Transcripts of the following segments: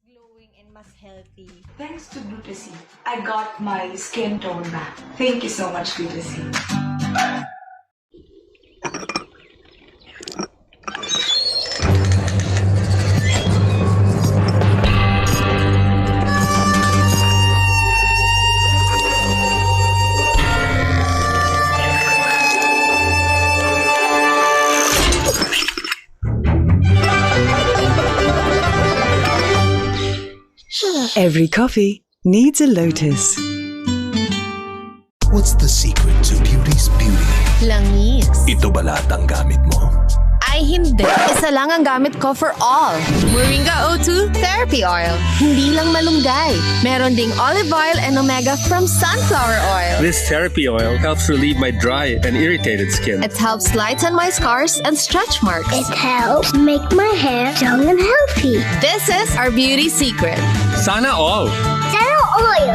glowing and mas healthy. Thanks to Glutasine, I got my skin tone back. Thank you so much, Glutasine. Every coffee needs a lotus. What's the secret to beauty's beauty? Langis. Ito ba lahat ang gamit mo? Ay hindi. Isa lang ang gamit ko for all. Moringa O2 Therapy Oil. Hindi lang malunggay. Meron ding olive oil and omega from sunflower oil. This therapy oil helps relieve my dry and irritated skin. It helps lighten my scars and stretch marks. It helps make my hair young and healthy. This is our beauty secret. Sana all! Zero oil.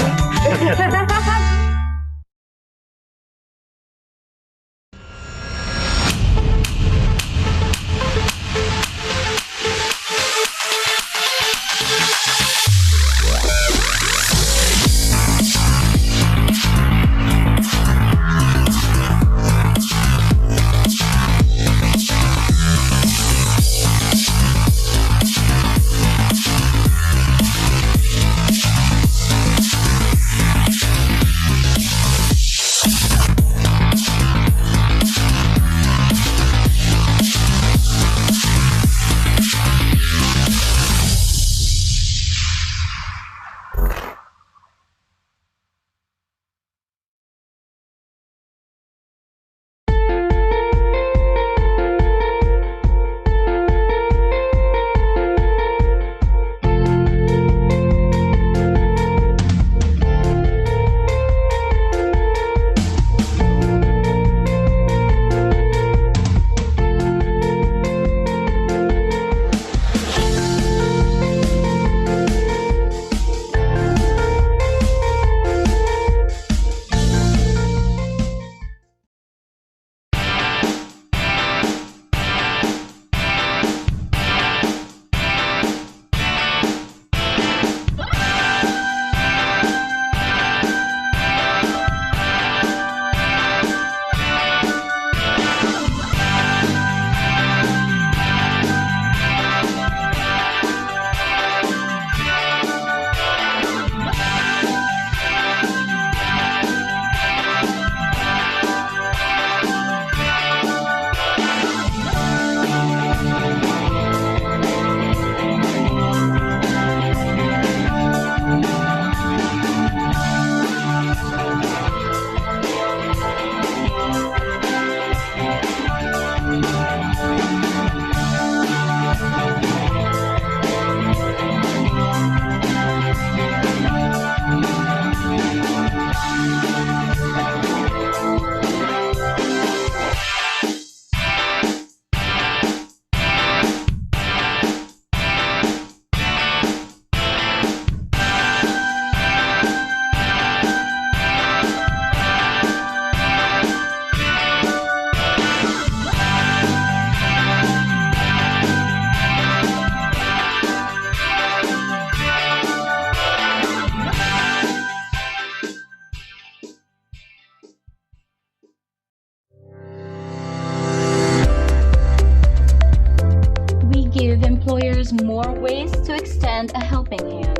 Give employers more ways to extend a helping hand.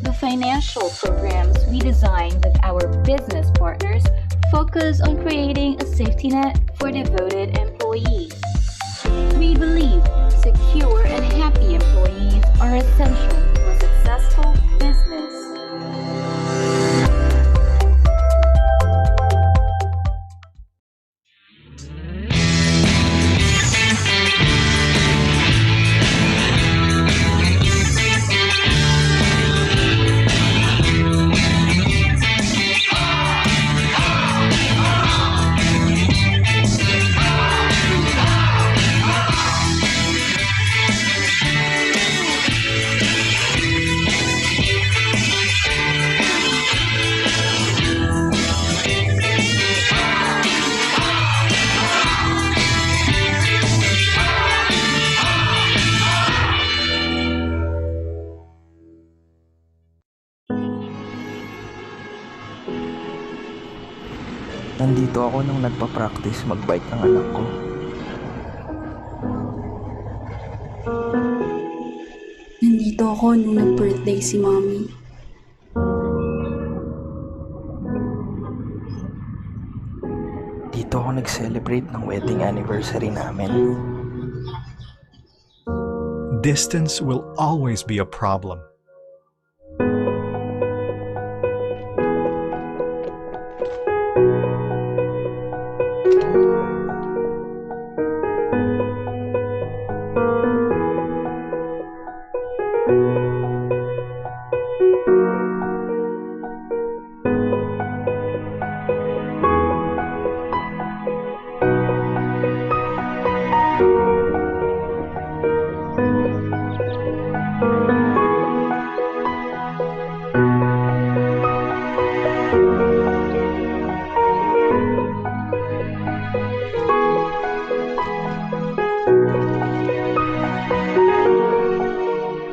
The financial programs we design with our business partners focus on creating a safety net for devoted employees. We believe secure and happy employees are essential for successful business. Nandito ako nung nagpa-practice mag-bike ng anak ko. Nandito ako nung nag-birthday si Mommy. Dito ako nag-celebrate ng wedding anniversary namin. Distance will always be a problem.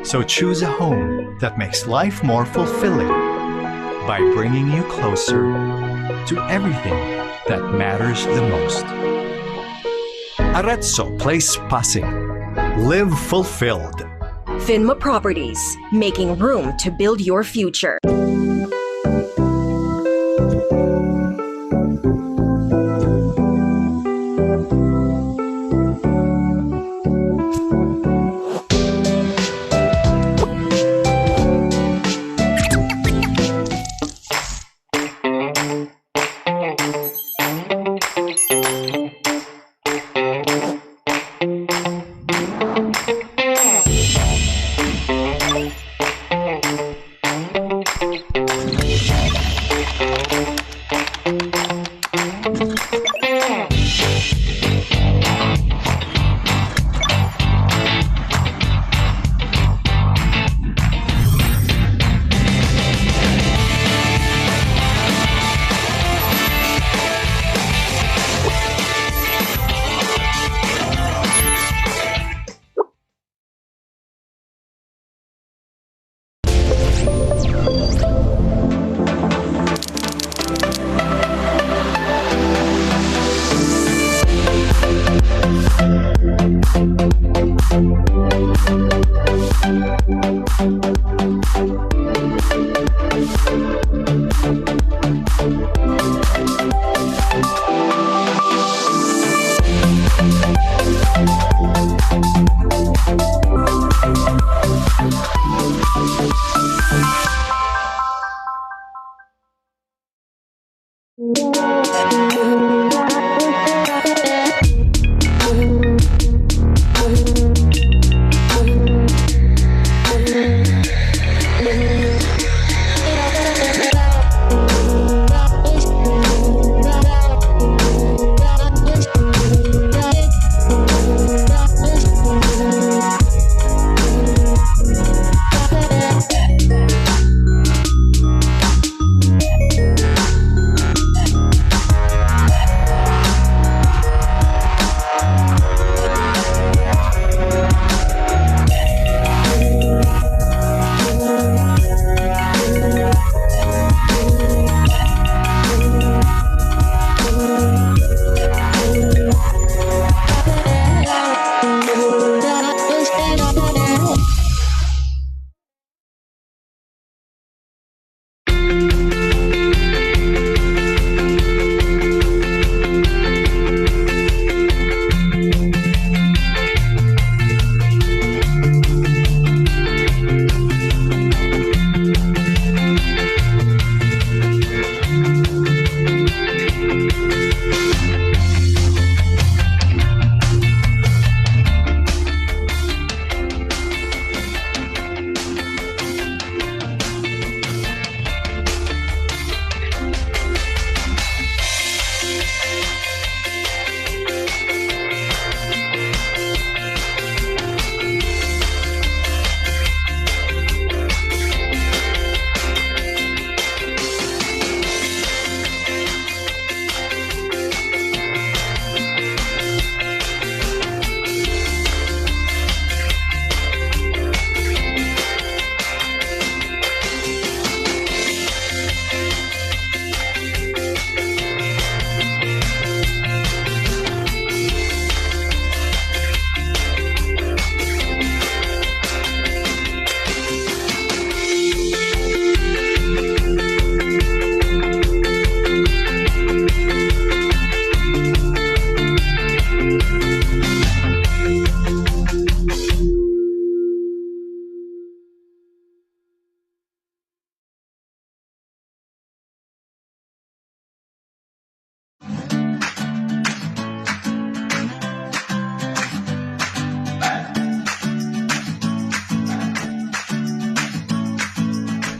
So choose a home that makes life more fulfilling by bringing you closer to everything that matters the most. Arezzo Place Pasig. Live fulfilled. Finma Properties, making room to build your future.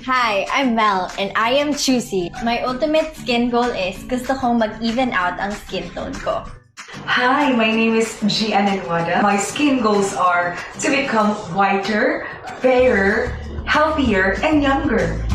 Hi, I'm Mel, and I am choosy. My ultimate skin goal is gusto kong mag-even out ang skin tone ko. Hi, my name is Gian Anwada. My skin goals are to become whiter, fairer, healthier, and younger.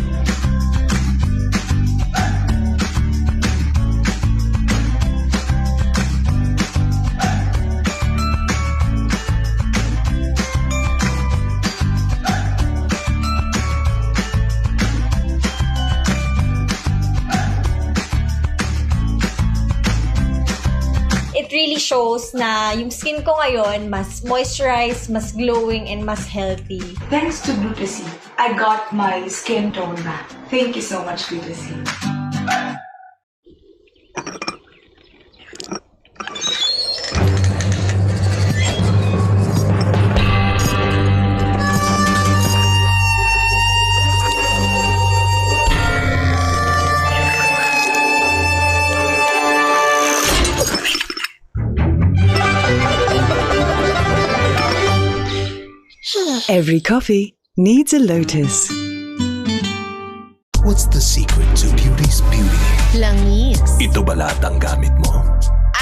It really shows na yung skin ko ngayon mas moisturized, mas glowing, and mas healthy. Thanks to Glutasy, I got my skin tone back. Thank you so much, Glutasy. Every coffee needs a lotus. What's the secret to beauty's beauty? Langis. Ito ba lahat ang gamit mo?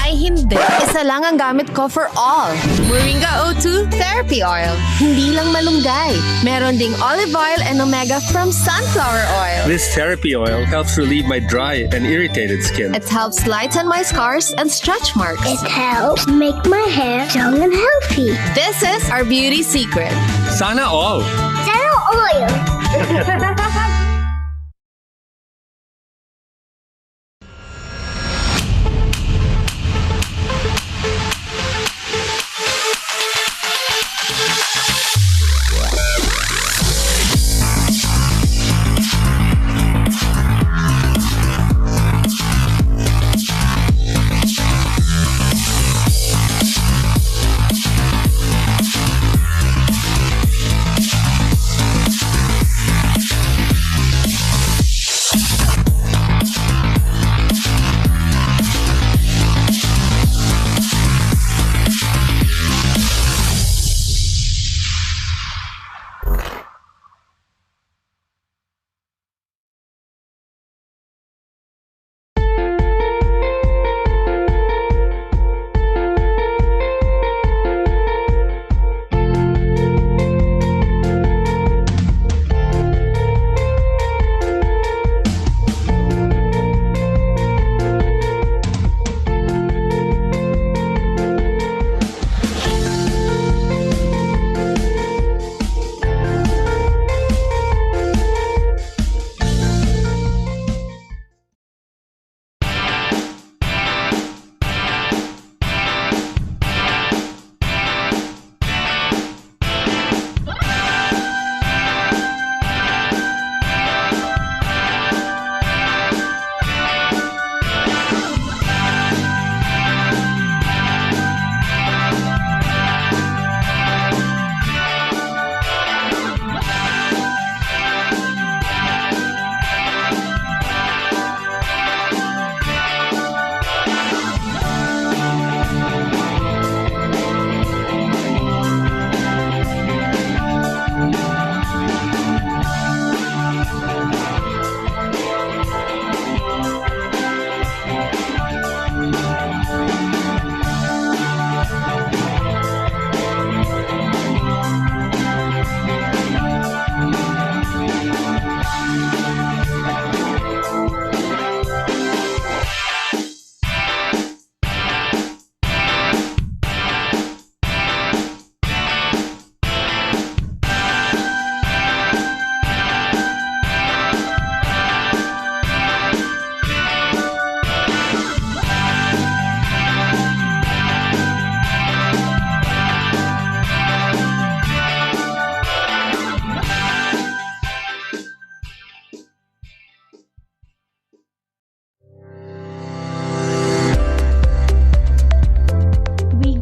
Ay hindi. Isa lang ang gamit ko for all. Moringa O2 Therapy Oil. Hindi lang malunggay. Meron ding olive oil and omega from sunflower oil. This therapy oil helps relieve my dry and irritated skin. It helps lighten my scars and stretch marks. It helps make my hair strong and healthy. This is our beauty secret. Sana all! Zero oil.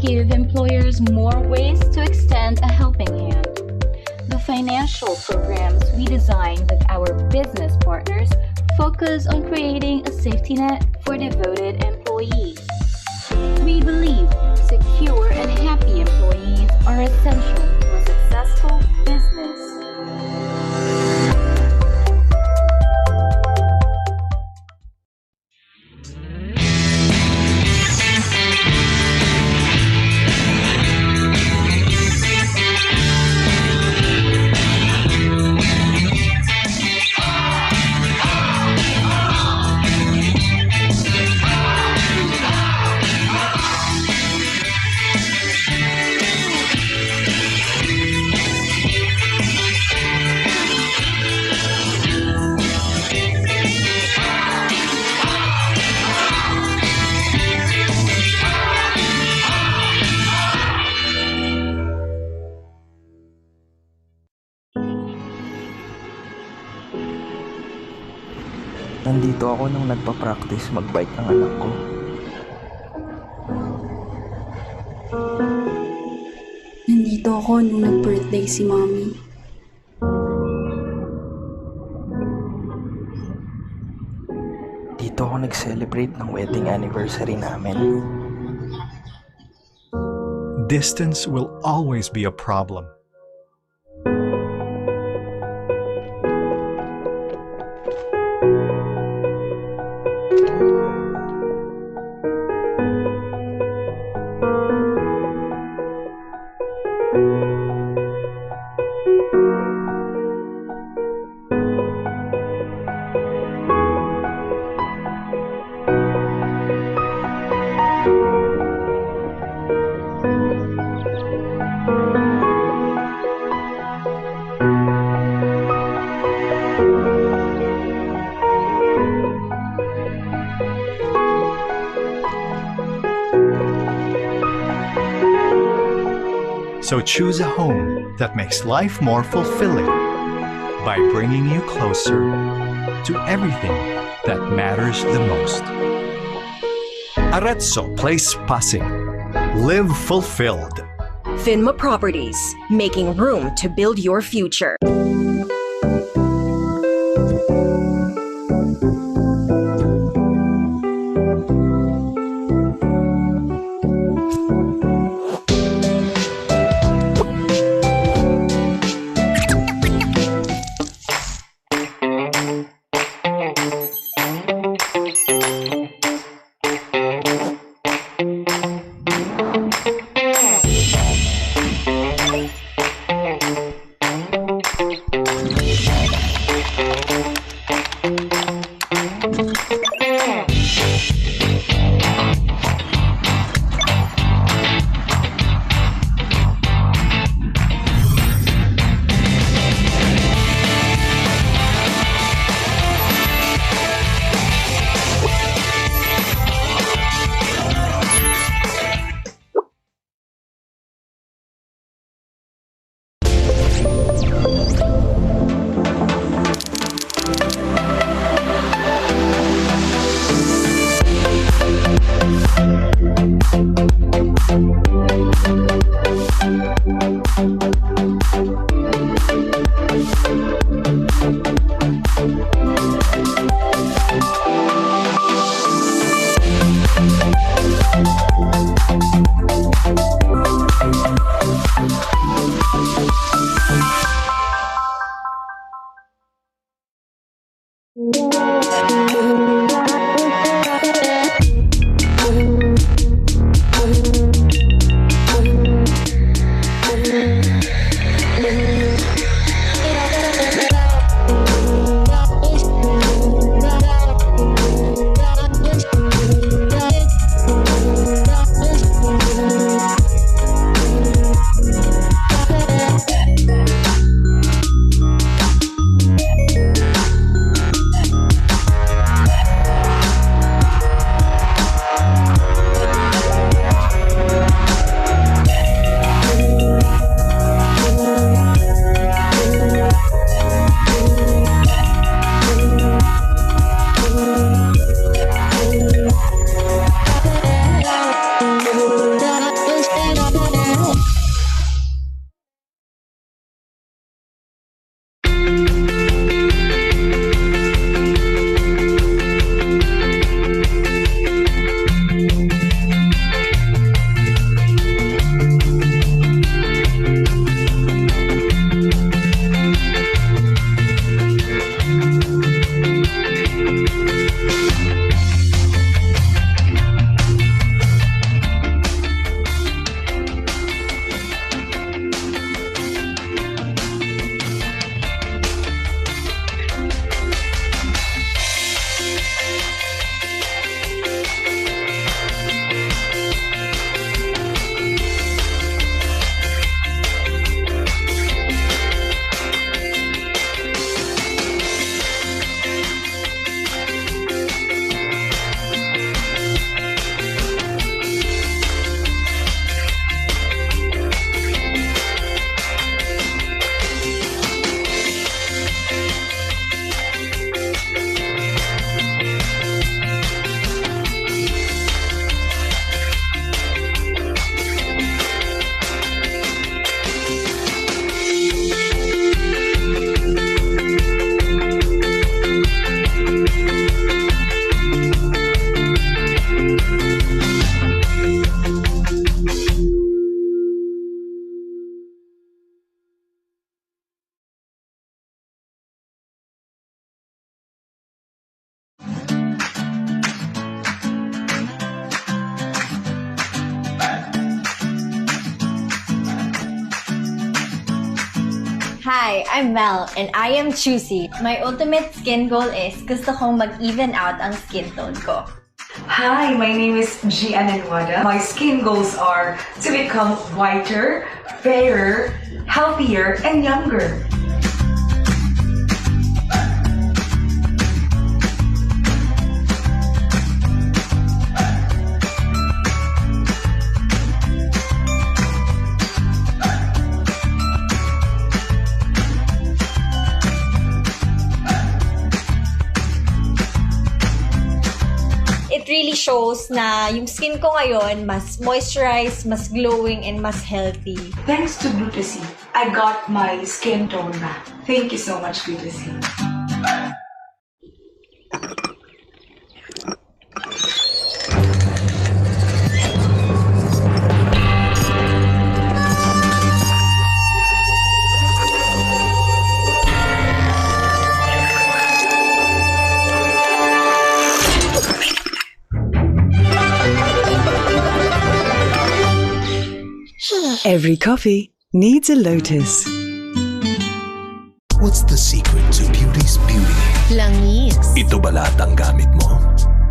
give employers more ways to extend a helping hand. The financial programs we design with our business partners focus on creating a safety net for devoted employees. We believe secure and happy employees are essential to a successful business. Nandito ako nung nagpa-practice mag-bike ang anak ko. Nandito ako nung nag-birthday si Mommy. Dito ako nag-celebrate ng wedding anniversary namin. Distance will always be a problem. So choose a home that makes life more fulfilling by bringing you closer to everything that matters the most. Arezzo Place Pasig. Live fulfilled. Finma Properties, making room to build your future. Hi, I'm Mel, and I am choosy. My ultimate skin goal is gusto kong mag-even out ang skin tone ko. Hi, my name is Jasmine. My skin goals are to become whiter, fairer, healthier, and younger. It really shows na yung skin ko ngayon mas moisturized, mas glowing, and mas healthy. Thanks to Glutasy, I got my skin tone back. Thank you so much, Glutasy. Every coffee needs a lotus. What's the secret to beauty's beauty? Langis. Ito ba lahat ang gamit mo?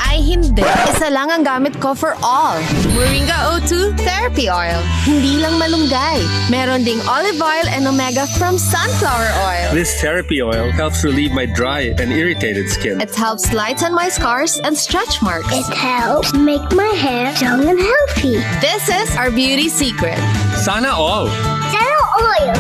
Ay hindi. Isa lang ang gamit ko for all. Moringa O2 Therapy Oil. Hindi lang malunggay. Meron ding olive oil and omega from sunflower oil. This therapy oil helps relieve my dry and irritated skin. It helps lighten my scars and stretch marks. It helps make my hair strong and healthy. This is our beauty secret. Sana all! Zero oil.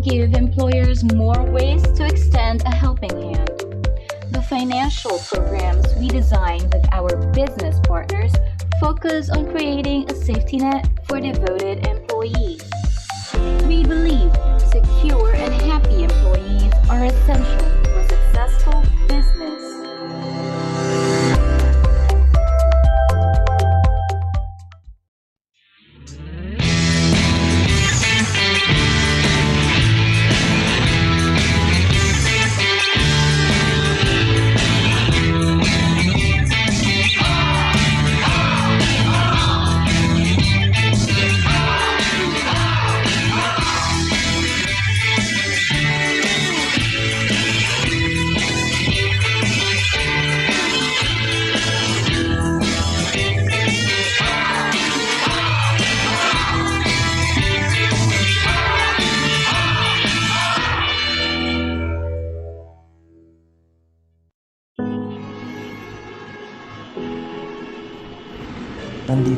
give employers more ways to extend a helping hand. The financial programs we design with our business partners focus on creating a safety net for devoted employees. We believe secure and happy employees are essential to a successful business.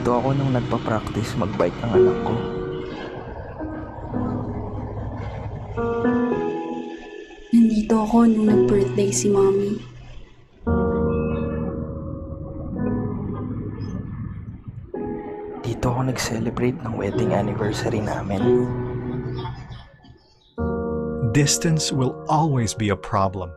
Dito ako nung nagpa-practice mag-bike ng anak ko. Nandito ako nung nag-birthday si Mommy. Dito ako nag-celebrate ng wedding anniversary namin. Distance will always be a problem.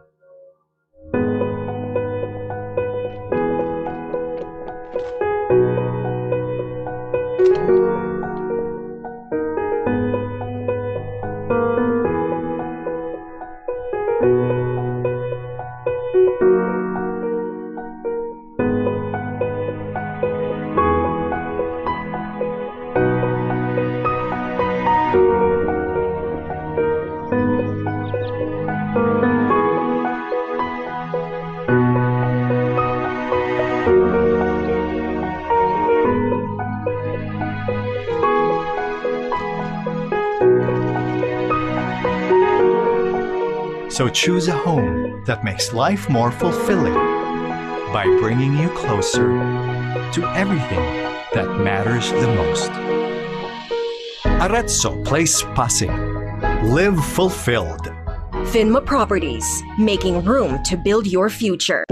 So choose a home that makes life more fulfilling by bringing you closer to everything that matters the most. Arezzo Place Pasig. Live fulfilled. Finma Properties, making room to build your future.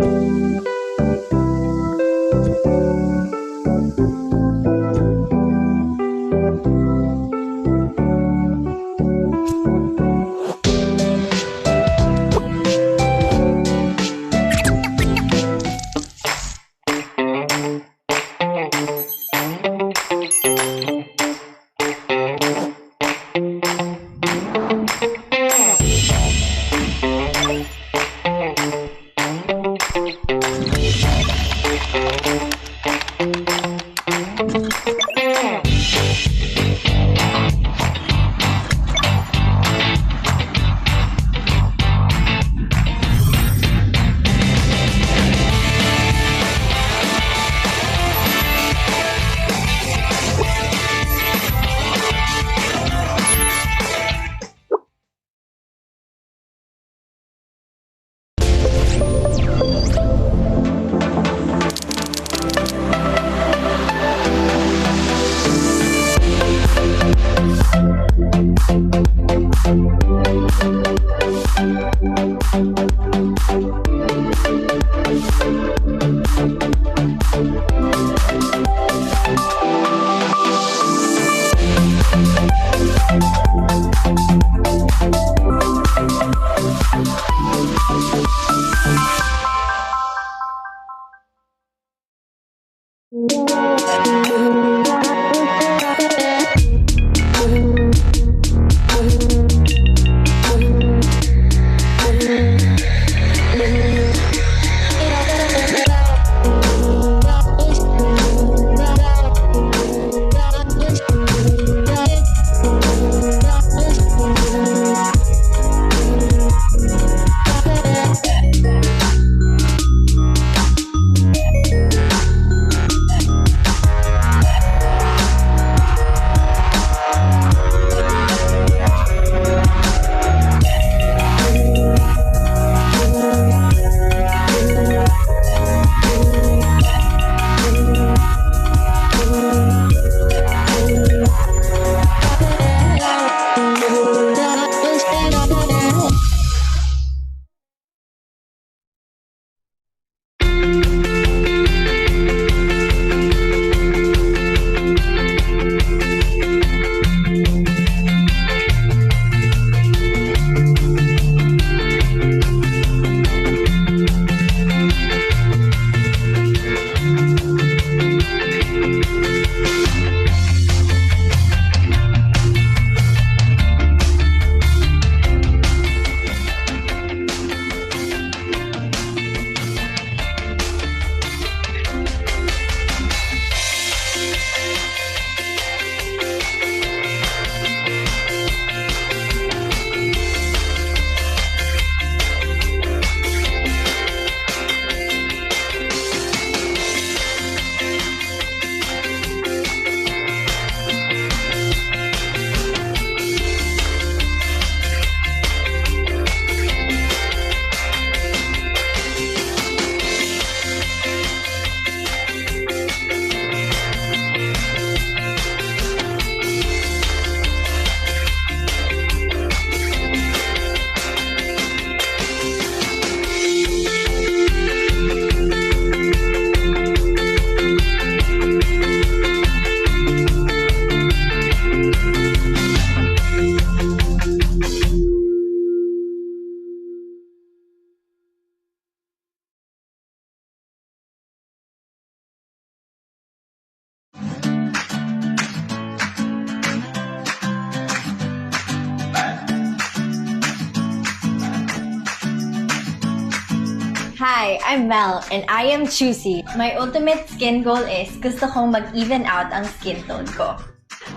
Hi, I'm Mel, and I am choosy. My ultimate skin goal is gusto kong mag-even out ang skin tone ko.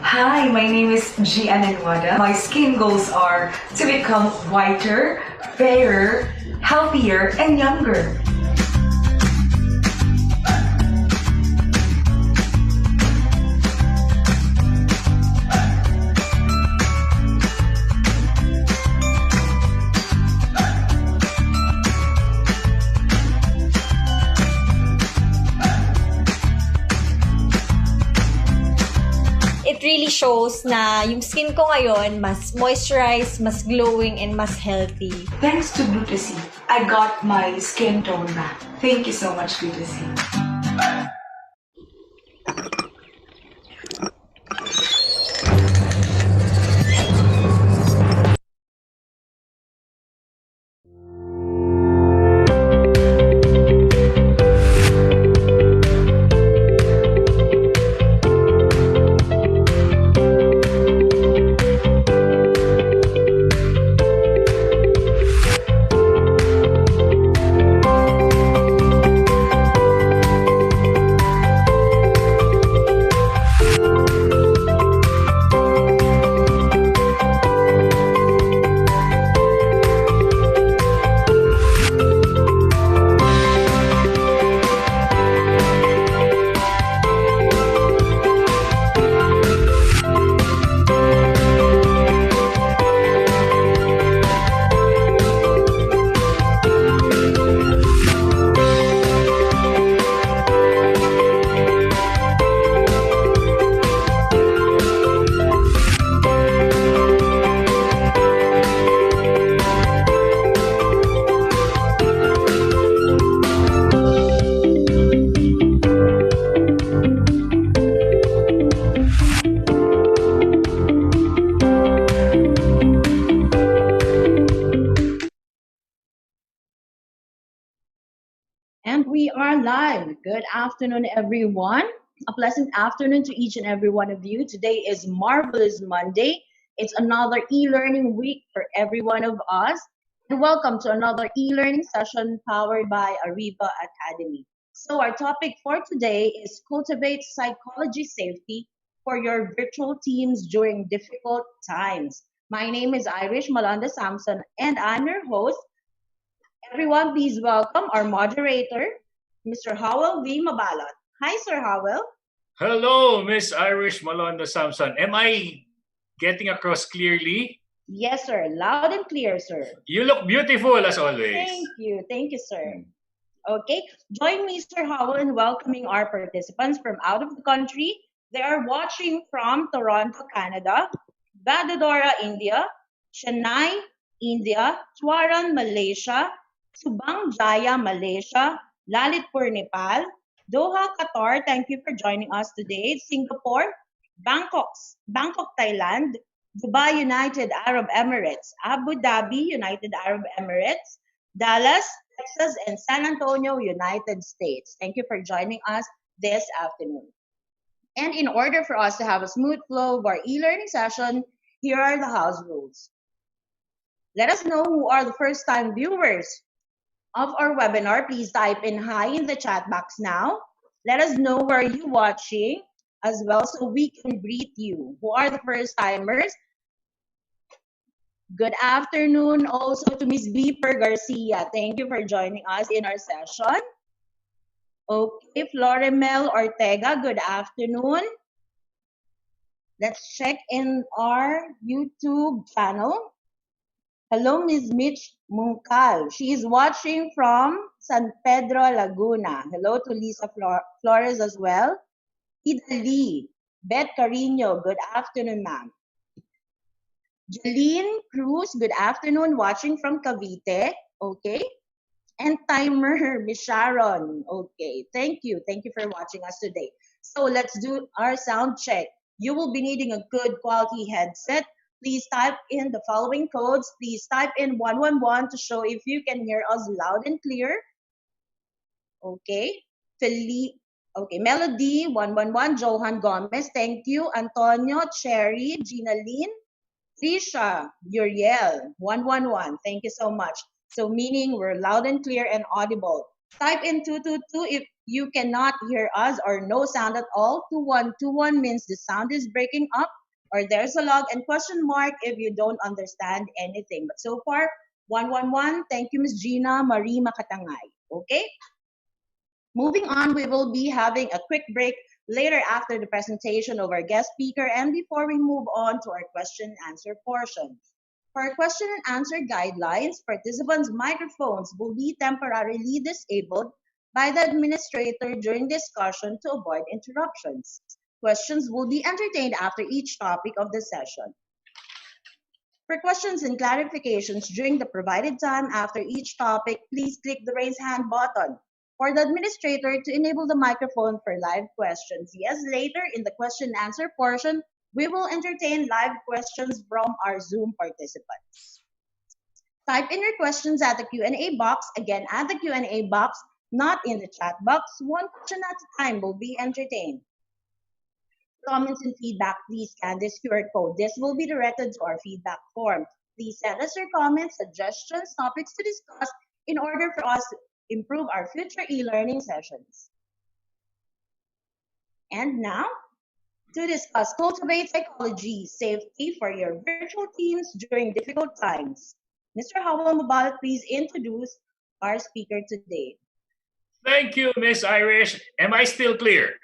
Hi, my name is Jasmine. My skin goals are to become whiter, fairer, healthier, and younger. It really shows na yung skin ko ngayon mas moisturized, mas glowing, and mas healthy. Thanks to Glutasy, I got my skin tone back. Thank you so much, Glutasy. And we are live. Good afternoon, everyone. A pleasant afternoon to each and every one of you. Today is Marvelous Monday. It's another e-learning week for every one of us. And welcome to another e-learning session powered by Ariva Academy. So our topic for today is Cultivate Psychology Safety for your virtual teams during difficult times. My name is Irish Malanda Samson, and I'm your host. Everyone, please welcome our moderator, Mr. Howell V. Mabalot. Hi, Sir Howell. Hello, Miss Irish Malonda Samson. Am I getting across clearly? Yes, sir. Loud and clear, sir. You look beautiful as always. Thank you. Thank you, sir. Okay. Join me, Sir Howell, in welcoming our participants from out of the country. They are watching from Toronto, Canada, Vadodara, India, Chennai, India, Tuaran, Malaysia, Subang Jaya, Malaysia, Lalitpur, Nepal, Doha, Qatar. Thank you for joining us today. Singapore, Bangkok, Thailand, Dubai, United Arab Emirates, Abu Dhabi, United Arab Emirates, Dallas, Texas, and San Antonio, United States. Thank you for joining us this afternoon. And in order for us to have a smooth flow of our e-learning session, here are the house rules. Let us know who are the first-time viewers of our webinar. Please type in hi in the chat box now. Let us know where you're watching as well so we can greet you. Who are the first-timers? Good afternoon also to Miss Beeper Garcia. Thank you for joining us in our session. Okay, Florimel Ortega, good afternoon. Let's check in our YouTube channel. Hello, Ms. Mitch Mungkal. She is watching from San Pedro, Laguna. Hello to Lisa Flores as well. Ida Lee, Beth Carino, good afternoon, ma'am. Jeline Cruz, good afternoon, watching from Cavite. Okay. And Timer, Miss Sharon. Okay. Thank you. Thank you for watching us today. So let's do our sound check. You will be needing a good quality headset. Please type in the following codes. Please type in 111 to show if you can hear us loud and clear. Okay. Okay. Melody, 111. Johan Gomez, thank you. Antonio, Cherry, Gina Lynn, Trisha, Uriel, 111. Thank you so much. So meaning we're loud and clear and audible. Type in 222 if you cannot hear us or no sound at all. 2121 means the sound is breaking up or there's a log, and question mark if you don't understand anything. But so far, 111. Thank you, Miss Gina Marie Makatangay. Okay? Moving on, we will be having a quick break later after the presentation of our guest speaker and before we move on to our question and answer portion. For our question and answer guidelines, participants' microphones will be temporarily disabled by the administrator during discussion to avoid interruptions. Questions will be entertained after each topic of the session. For questions and clarifications during the provided time after each topic, please click the raise hand button for the administrator to enable the microphone for live questions. Yes, later in the question and answer portion, we will entertain live questions from our Zoom participants. Type in your questions at the Q&A box. Again, at the Q&A box, not in the chat box. One question at a time will be entertained. Comments and feedback, please scan this QR code. This will be directed to our feedback form. Please send us your comments, suggestions, topics to discuss in order for us to improve our future e-learning sessions. And now, to discuss Cultivate Psychology, safety for your virtual teams during difficult times. Mr. Howell Mabalat, please introduce our speaker today. Thank you, Miss Irish. Am I still clear?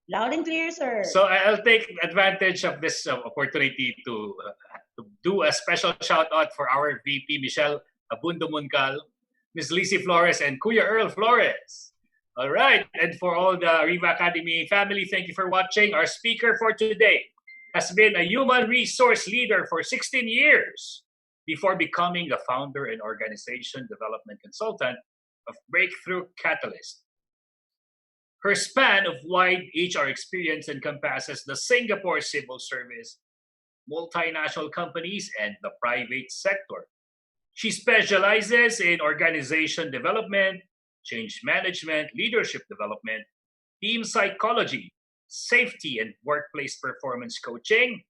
Loud and clear, sir. So I'll take advantage of this opportunity to do a special shout out for our VP, Michelle Abundo Muncal, Ms. Lizzie Flores, and Kuya Earl Flores. All right, and for all the Ariva Academy family, thank you for watching. Our speaker for today has been a human resource leader for 16 years before becoming a founder and organization development consultant of Breakthrough Catalyst. Her span of wide HR experience encompasses the Singapore civil service, multinational companies, and the private sector. She specializes in organization development, change management, leadership development, team psychology, safety, and workplace performance coaching.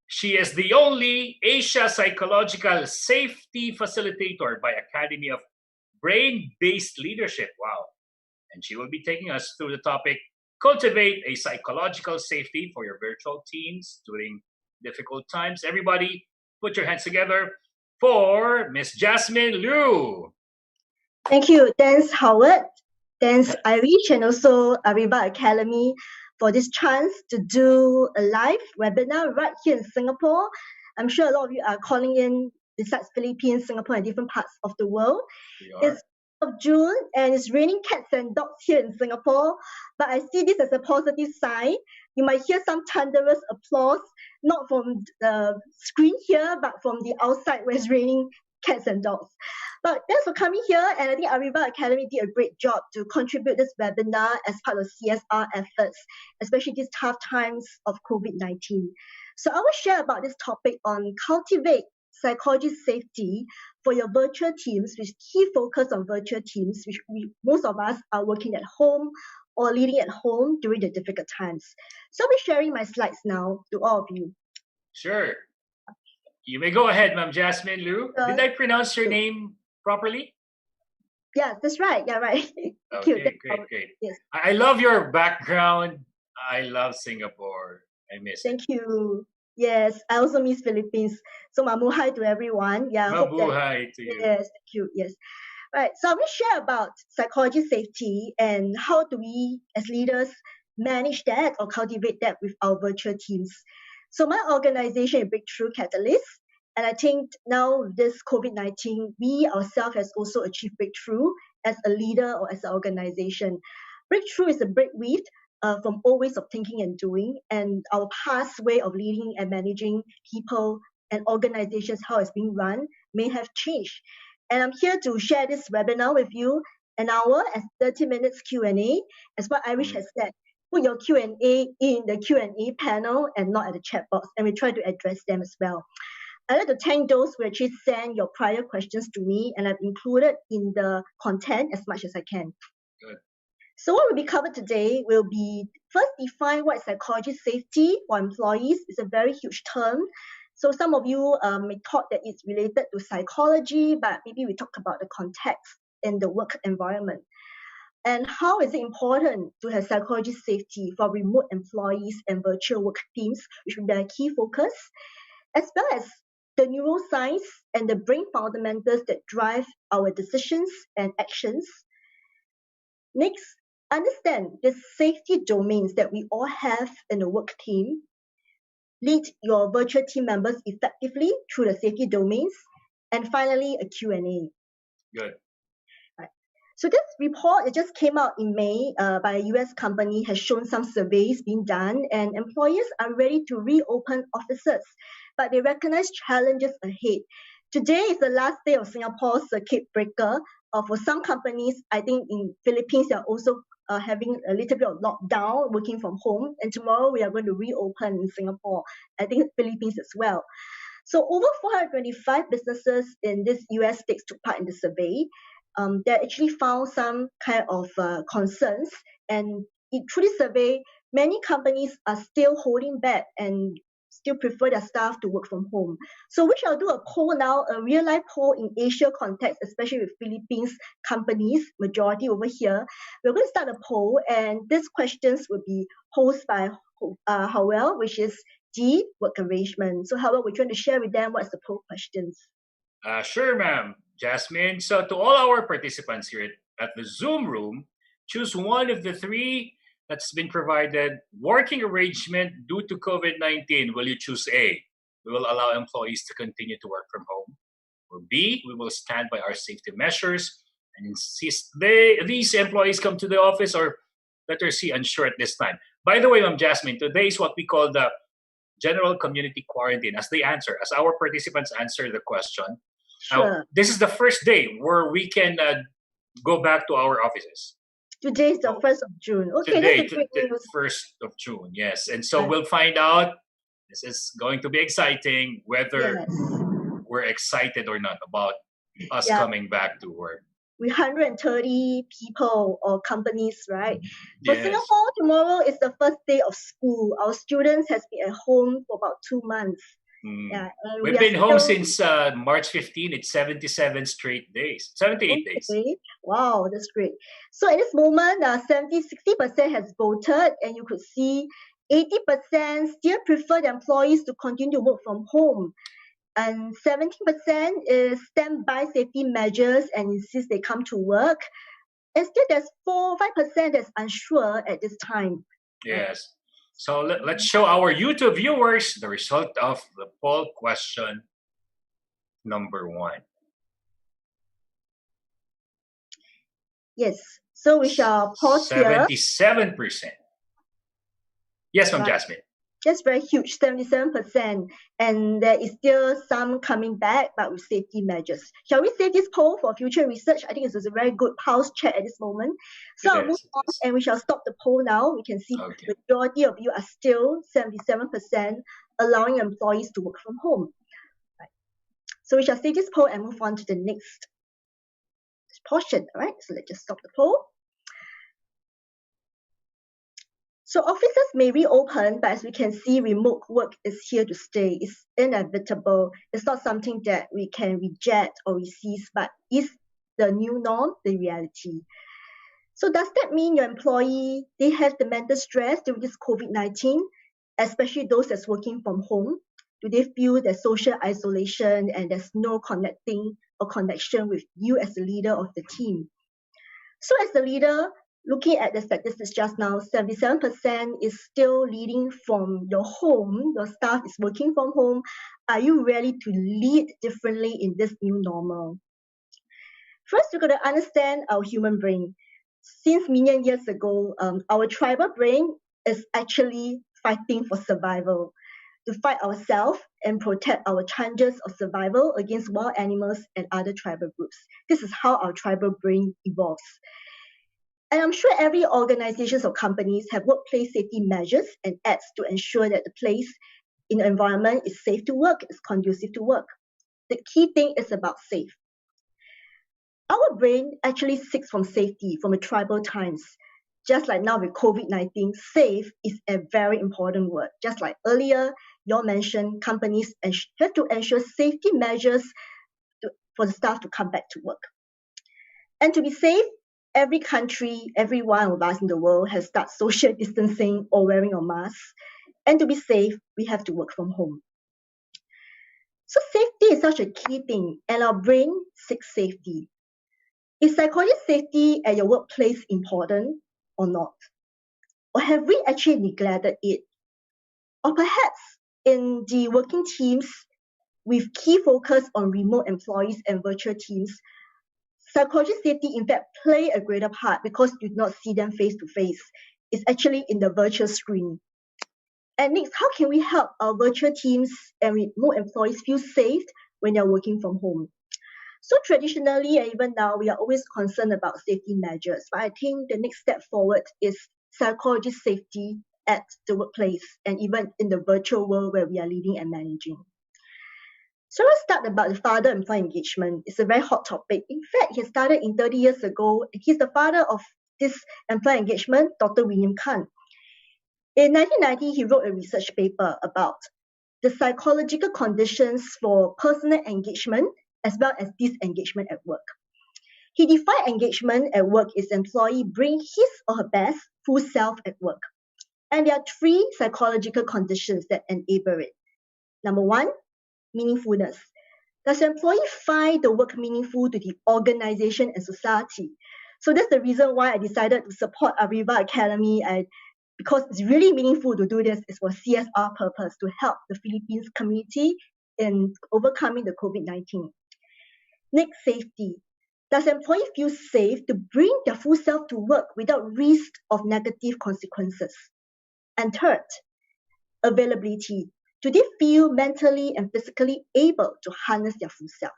She is the only Asia Psychological Safety Facilitator by Academy of Brain-Based Leadership. Wow. And she will be taking us through the topic, Cultivate a Psychological Safety for Your Virtual Teams During Difficult Times. Everybody, put your hands together for Miss Jasmine Liew. Thank you. Thanks, Howard. Thanks, Irish, and also Ariva Academy for this chance to do a live webinar right here in Singapore. I'm sure a lot of you are calling in besides Philippines, Singapore, and different parts of the world. It's of June and it's raining cats and dogs here in Singapore, but I see this as a positive sign. You might hear some thunderous applause, not from the screen here, but from the outside where it's raining cats and dogs. But thanks for coming here, and I think Ariva Academy did a great job to contribute this webinar as part of CSR efforts, especially these tough times of COVID-19. So I will share about this topic on Cultivate Psychology Safety for your virtual teams, with key focus on virtual teams, which most of us are working at home or leading at home during the difficult times. So I'll be sharing my slides now to all of you. Sure. You may go ahead, Ma'am Jasmine Liew. Did I pronounce your name properly? Yeah, that's right. Yeah, right. Okay, great. Yes. I love your background. I love Singapore. I miss it. Thank you. Yes, I also miss Philippines. So mabuhay to everyone. Yeah. Mabuhay to you. Yes, thank you. Yes. Right. So I will share about psychology safety and how do we as leaders manage that or cultivate that with our virtual teams. So my organization is Breakthrough Catalyst, and I think now with this COVID-19, we ourselves has also achieved breakthrough as a leader or as an organization. Breakthrough is a breakweave from old ways of thinking and doing, and our past way of leading and managing people and organizations, how it's being run, may have changed. And I'm here to share this webinar with you, an hour and 30 minutes Q&A, as what Irish has said. Put your Q&A in the Q&A panel and not at the chat box, and we try to address them as well. I'd like to thank those who actually sent your prior questions to me, and I've included in the content as much as I can. Good. So what will be covered today will be first define what is psychology safety for employees. It's a very huge term. So some of you may thought that it's related to psychology, but maybe we talk about the context in the work environment. And how is it important to have psychology safety for remote employees and virtual work teams, which will be a key focus, as well as the neuroscience and the brain fundamentals that drive our decisions and actions. Next, understand the safety domains that we all have in a work team. Lead your virtual team members effectively through the safety domains. And finally, a Q&A. Good. Right. So this report, it just came out in May by a US company, has shown some surveys being done, and employers are ready to reopen offices, but they recognize challenges ahead. Today is the last day of Singapore's circuit breaker. For some companies, I think in Philippines, they are also having a little bit of lockdown, working from home. And tomorrow we are going to reopen in Singapore. I think Philippines as well. So over 425 businesses in this US states took part in the survey. They actually found some kind of concerns. And through this survey, many companies are still holding back and still prefer their staff to work from home. So we shall do a poll now, a real-life poll in Asia context, especially with Philippines companies, majority over here. We're going to start a poll, and these questions will be posed by Howell, which is the work arrangement. So Howell, we're trying to share with them what's the poll questions. Sure, ma'am, Jasmine. So to all our participants here at the Zoom room, choose one of the three that's been provided. Working arrangement due to COVID-19, will you choose A? We will allow employees to continue to work from home. Or B, we will stand by our safety measures and insist these employees come to the office, or letter C, unsure at this time. By the way, Ma'am Jasmine, today is what we call the general community quarantine, as our participants answer the question. Sure. Now, this is the first day where we can go back to our offices. Today is the 1st of June. Okay, today, that's a great news. 1st of June, yes. And so we'll find out, this is going to be exciting, whether we're excited or not about us coming back to work. With 130 people or companies, right? For Yes. Singapore, tomorrow is the first day of school. Our students has been at home for about 2 months. Yeah, we've been home since March 15. It's 77 straight days, 78 days. Wow, that's great. So at this moment, 60% has voted, and you could see 80% still prefer the employees to continue to work from home. And 17% is stand by safety measures and insist they come to work. And still there's 5% that's unsure at this time. Yes. So let's show our YouTube viewers the result of the poll question number 1. Yes. So we shall pause 77%. Yes, Ma'am Jasmine. That's very huge, 77%. And there is still some coming back, but with safety measures. Shall we save this poll for future research? I think this is a very good pulse check at this moment. So I'll move on, and we shall stop the poll now. We can see the majority of you are still 77% allowing employees to work from home. Right. So we shall save this poll and move on to the next portion. All right, so let's just stop the poll. So offices may reopen, but as we can see, remote work is here to stay. It's inevitable. It's not something that we can reject or resist, but is the new norm, the reality. So does that mean your employee, they have the mental stress during this COVID-19, especially those that's working from home? Do they feel the social isolation and there's no connecting or connection with you as the leader of the team? So as the leader, looking at the statistics just now, 77% is still leading from your home. Your staff is working from home. Are you ready to lead differently in this new normal? First, we're going to understand our human brain. Since million years ago, our tribal brain is actually fighting for survival, to fight ourselves and protect our chances of survival against wild animals and other tribal groups. This is how our tribal brain evolves. And I'm sure every organization or companies have workplace safety measures and acts to ensure that the place in the environment is safe to work, is conducive to work. The key thing is about safe. Our brain actually seeks from safety from the tribal times. just like now with COVID-19, safe is a very important word. Just like earlier, you all mentioned companies have to ensure safety measures for the staff to come back to work. And to be safe, every country, every one of us in the world has started social distancing or wearing a mask. And to be safe, we have to work from home. So safety is such a key thing, and our brain seeks safety. Is psychological safety at your workplace important or not? Or have we actually neglected it? Or perhaps in the working teams with key focus on remote employees and virtual teams, psychological safety in fact play a greater part because you do not see them face to face. It's actually in the virtual screen. And next, how can we help our virtual teams and remote employees feel safe when they're working from home? So traditionally, and even now, we are always concerned about safety measures. But I think the next step forward is psychology safety at the workplace and even in the virtual world where we are leading and managing. So let's start about the father-employee engagement. It's a very hot topic. In fact, he started in 30 years ago. He's the father of this employee engagement, Dr. William Khan. In 1990, he wrote a research paper about the psychological conditions for personal engagement as well as disengagement at work. He defined engagement at work as employee bring his or her best full self at work. And there are 3 psychological conditions that enable it. Number 1, meaningfulness. Does the employee find the work meaningful to the organization and society? So that's the reason why I decided to support Ariva Academy, because it's really meaningful to do this. It's for CSR purpose to help the Philippines community in overcoming the COVID-19. Next, safety. Does the employee feel safe to bring their full self to work without risk of negative consequences? And third, availability. Do they feel mentally and physically able to harness their full self?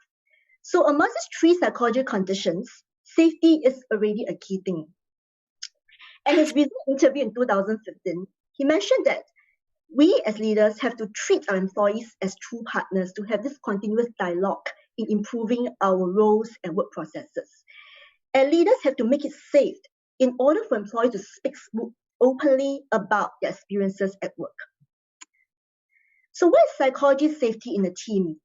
So among these 3 psychological conditions, safety is already a key thing. And his recent interview in 2015, he mentioned that we as leaders have to treat our employees as true partners to have this continuous dialogue in improving our roles and work processes. And leaders have to make it safe in order for employees to speak openly about their experiences at work. So what is psychology safety in a team?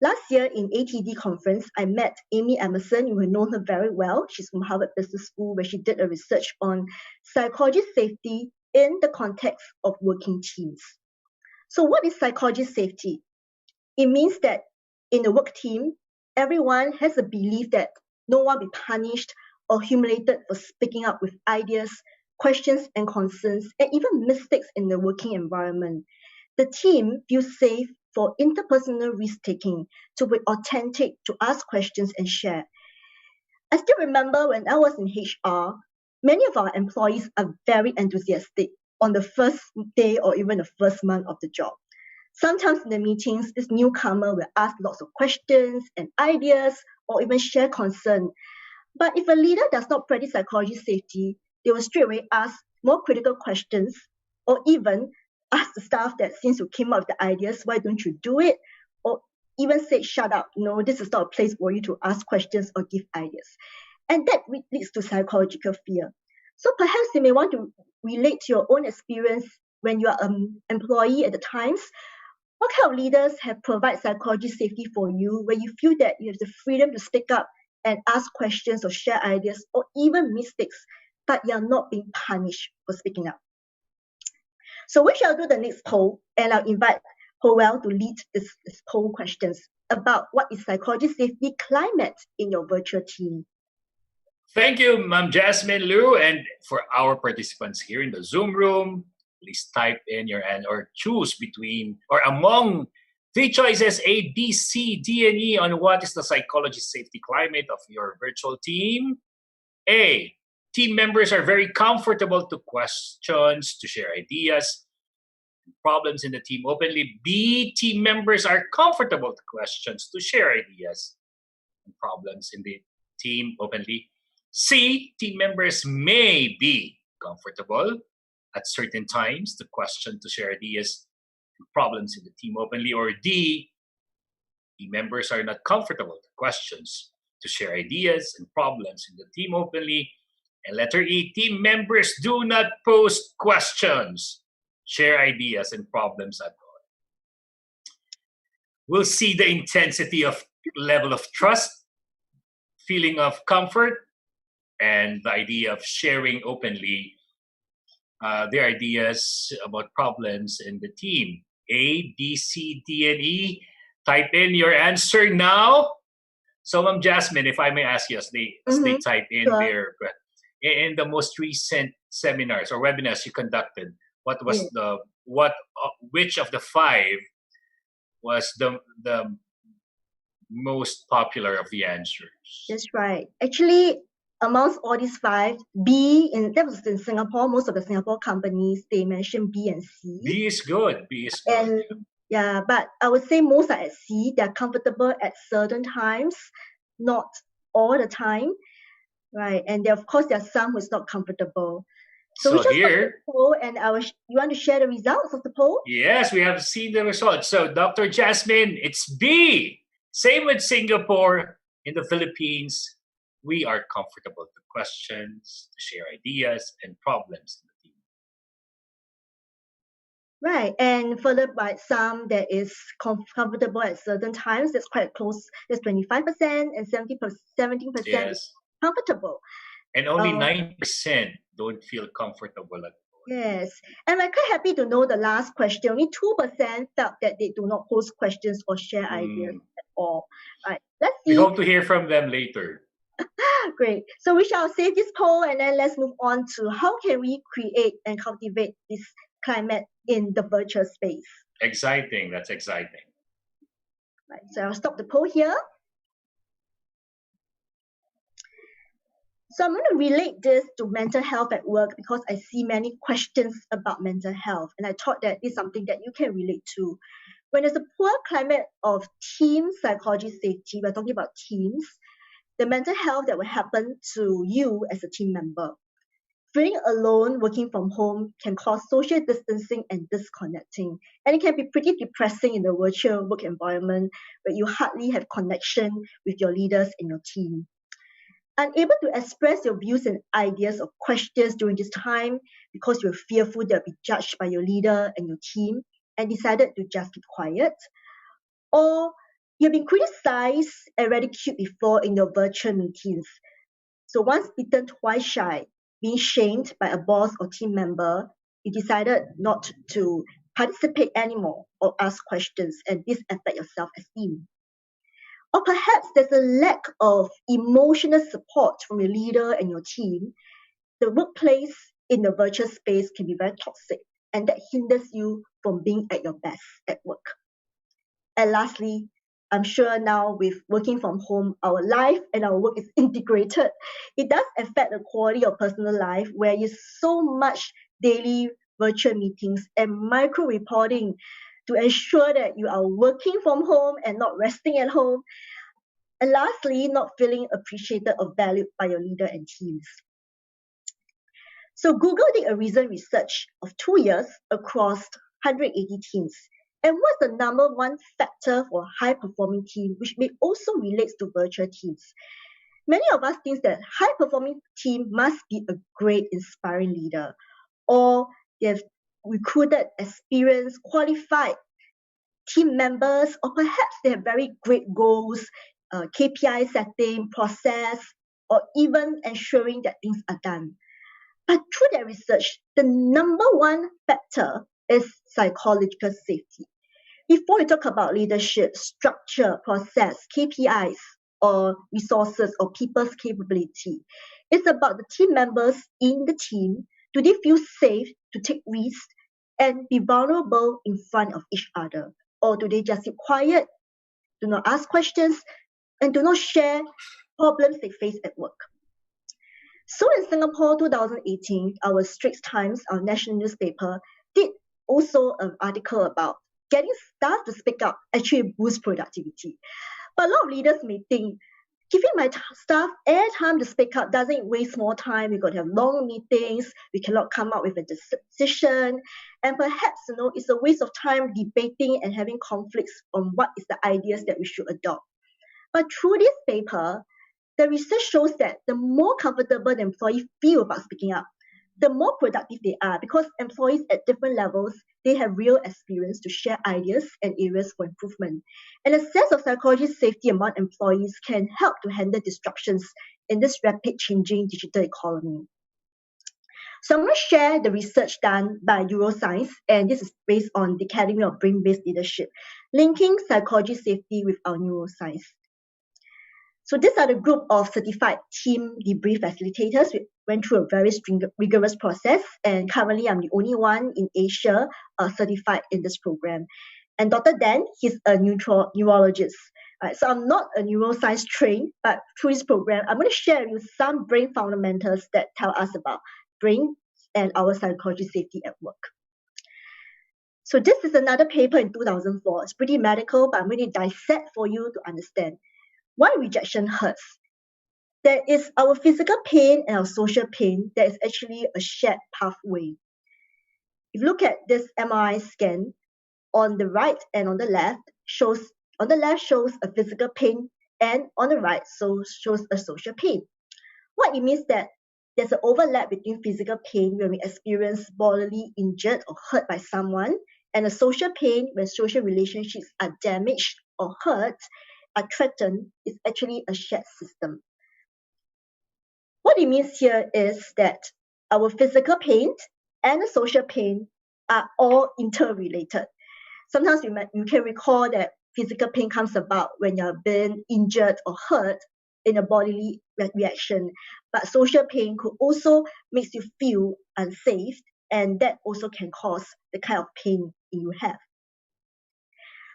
Last year in ATD conference, I met Amy Emerson. You will know her very well. She's from Harvard Business School, where she did a research on psychology safety in the context of working teams. So what is psychology safety? It means that in a work team, everyone has a belief that no one will be punished or humiliated for speaking up with ideas, questions and concerns, and even mistakes in the working environment. The team feels safe for interpersonal risk-taking, to be authentic, to ask questions and share. I still remember when I was in HR, many of our employees are very enthusiastic on the first day or even the first month of the job. Sometimes in the meetings, this newcomer will ask lots of questions and ideas or even share concern. But if a leader does not practice psychology safety, they will straight away ask more critical questions or even ask the staff that since you came up with the ideas, why don't you do it? Or even say, shut up, no, this is not a place for you to ask questions or give ideas. And that leads to psychological fear. So perhaps you may want to relate to your own experience when you are an employee at the times. What kind of leaders have provided psychology safety for you where you feel that you have the freedom to speak up and ask questions or share ideas or even mistakes, but you're not being punished for speaking up? So we shall do the next poll, and I'll invite Howell to lead this poll questions about what is psychology safety climate in your virtual team. Thank you, Ma'am Jasmine, Liew. And for our participants here in the Zoom room, please type in your answer or choose between or among 3 choices, A, B, C, D, and E, on what is the psychology safety climate of your virtual team. A, team members are very comfortable to questions, to share ideas, problems in the team openly. B, team members are comfortable to questions, to share ideas and problems in the team openly. C, team members may be comfortable at certain times to question, to share ideas and problems in the team openly. Or D, team members are not comfortable to questions, to share ideas and problems in the team openly. And letter E, team members do not post questions. Share ideas and problems at all. We'll see the intensity of level of trust, feeling of comfort, and the idea of sharing openly their ideas about problems in the team. A, B, C, D, and E. Type in your answer now. So, Ma'am Jasmine, if I may ask you, as they type in their in the most recent seminars or webinars you conducted, what was which of the 5 was the most popular of the answers? That's right. Actually, amongst all these 5, that was in Singapore. Most of the Singapore companies, they mentioned B and C. B is good. B is good. And yeah, but I would say most are at C. They're comfortable at certain times, not all the time, right? And of course, there are some who's not comfortable. So we just here, the poll, and you want to share the results of the poll? Yes, we have seen the results. So, Dr. Jasmine, it's B. Same with Singapore. In the Philippines, we are comfortable to questions, to share ideas and problems in the team. Right, and followed by some that is comfortable at certain times. That's quite close. That's 25% and 17% Yes. comfortable. And only 9% don't feel comfortable at all. Yes, and I'm quite happy to know the last question. Only 2% felt that they do not post questions or share ideas at all. Right, let's see. We hope to hear from them later. Great. So we shall save this poll and then let's move on to how can we create and cultivate this climate in the virtual space. Exciting. That's exciting. Right. So I'll stop the poll here. So I'm going to relate this to mental health at work because I see many questions about mental health. And I thought that is something that you can relate to. When there's a poor climate of team psychology safety, we're talking about teams, the mental health that will happen to you as a team member. Feeling alone working from home can cause social distancing and disconnecting. And it can be pretty depressing in the virtual work environment where you hardly have connection with your leaders in your team. Unable to express your views and ideas or questions during this time because you're fearful that you'll be judged by your leader and your team and decided to just keep quiet. Or you've been criticized and ridiculed before in your virtual meetings. So once bitten, twice shy, being shamed by a boss or team member, you decided not to participate anymore or ask questions, and this affects your self-esteem. Or perhaps there's a lack of emotional support from your leader and your team. The workplace in the virtual space can be very toxic, and that hinders you from being at your best at work. And lastly, I'm sure now with working from home, our life and our work is integrated. It does affect the quality of personal life where you so much daily virtual meetings and micro reporting to ensure that you are working from home and not resting at home. And lastly, not feeling appreciated or valued by your leader and teams. So Google did a recent research of 2 years across 180 teams. And what's the number one factor for high-performing team, which may also relates to virtual teams? Many of us think that high-performing team must be a great, inspiring leader, or they've recruited experienced, qualified team members, or perhaps they have very great goals, KPI setting, process, or even ensuring that things are done. But through their research, the number one factor is psychological safety. Before we talk about leadership, structure, process, KPIs, or resources, or people's capability, it's about the team members in the team. Do they feel safe to take risks and be vulnerable in front of each other? Or do they just keep quiet, do not ask questions, and do not share problems they face at work? So in Singapore 2018, our Straits Times, our national newspaper, did also an article about getting staff to speak up actually boosts productivity. But a lot of leaders may think, giving my staff airtime to speak up doesn't waste more time. We've got to have long meetings. We cannot come up with a decision. And perhaps, it's a waste of time debating and having conflicts on what is the ideas that we should adopt. But through this paper, The research shows that the more comfortable the employee feel about speaking up, the more productive they are, because employees at different levels, they have real experience to share ideas and areas for improvement. And a sense of psychology safety among employees can help to handle disruptions in this rapid changing digital economy. So I'm going to share the research done by neuroscience, and this is based on the Academy of Brain-Based Leadership, linking psychology safety with our neuroscience. So these are the group of certified team debrief facilitators. We went through a very rigorous process, and currently I'm the only one in Asia certified in this program. And Dr. Dan, he's a neurologist. So I'm not a neuroscience trained, but through this program, I'm going to share with you some brain fundamentals that tell us about brain and our psychology safety at work. So this is another paper in 2004. It's pretty medical, but I'm going to dissect for you to understand why rejection hurts. There is our physical pain and our social pain. There is actually a shared pathway. If you look at this MRI scan, on the right and on the left shows a physical pain, and on the right shows a social pain. What it means that there's an overlap between physical pain when we experience bodily injured or hurt by someone, and a social pain when social relationships are damaged or hurt, are threatened, is actually a shared system. What it means here is that our physical pain and the social pain are all interrelated. Sometimes you can recall that physical pain comes about when you're being injured or hurt in a bodily reaction, but social pain could also make you feel unsafe, and that also can cause the kind of pain you have.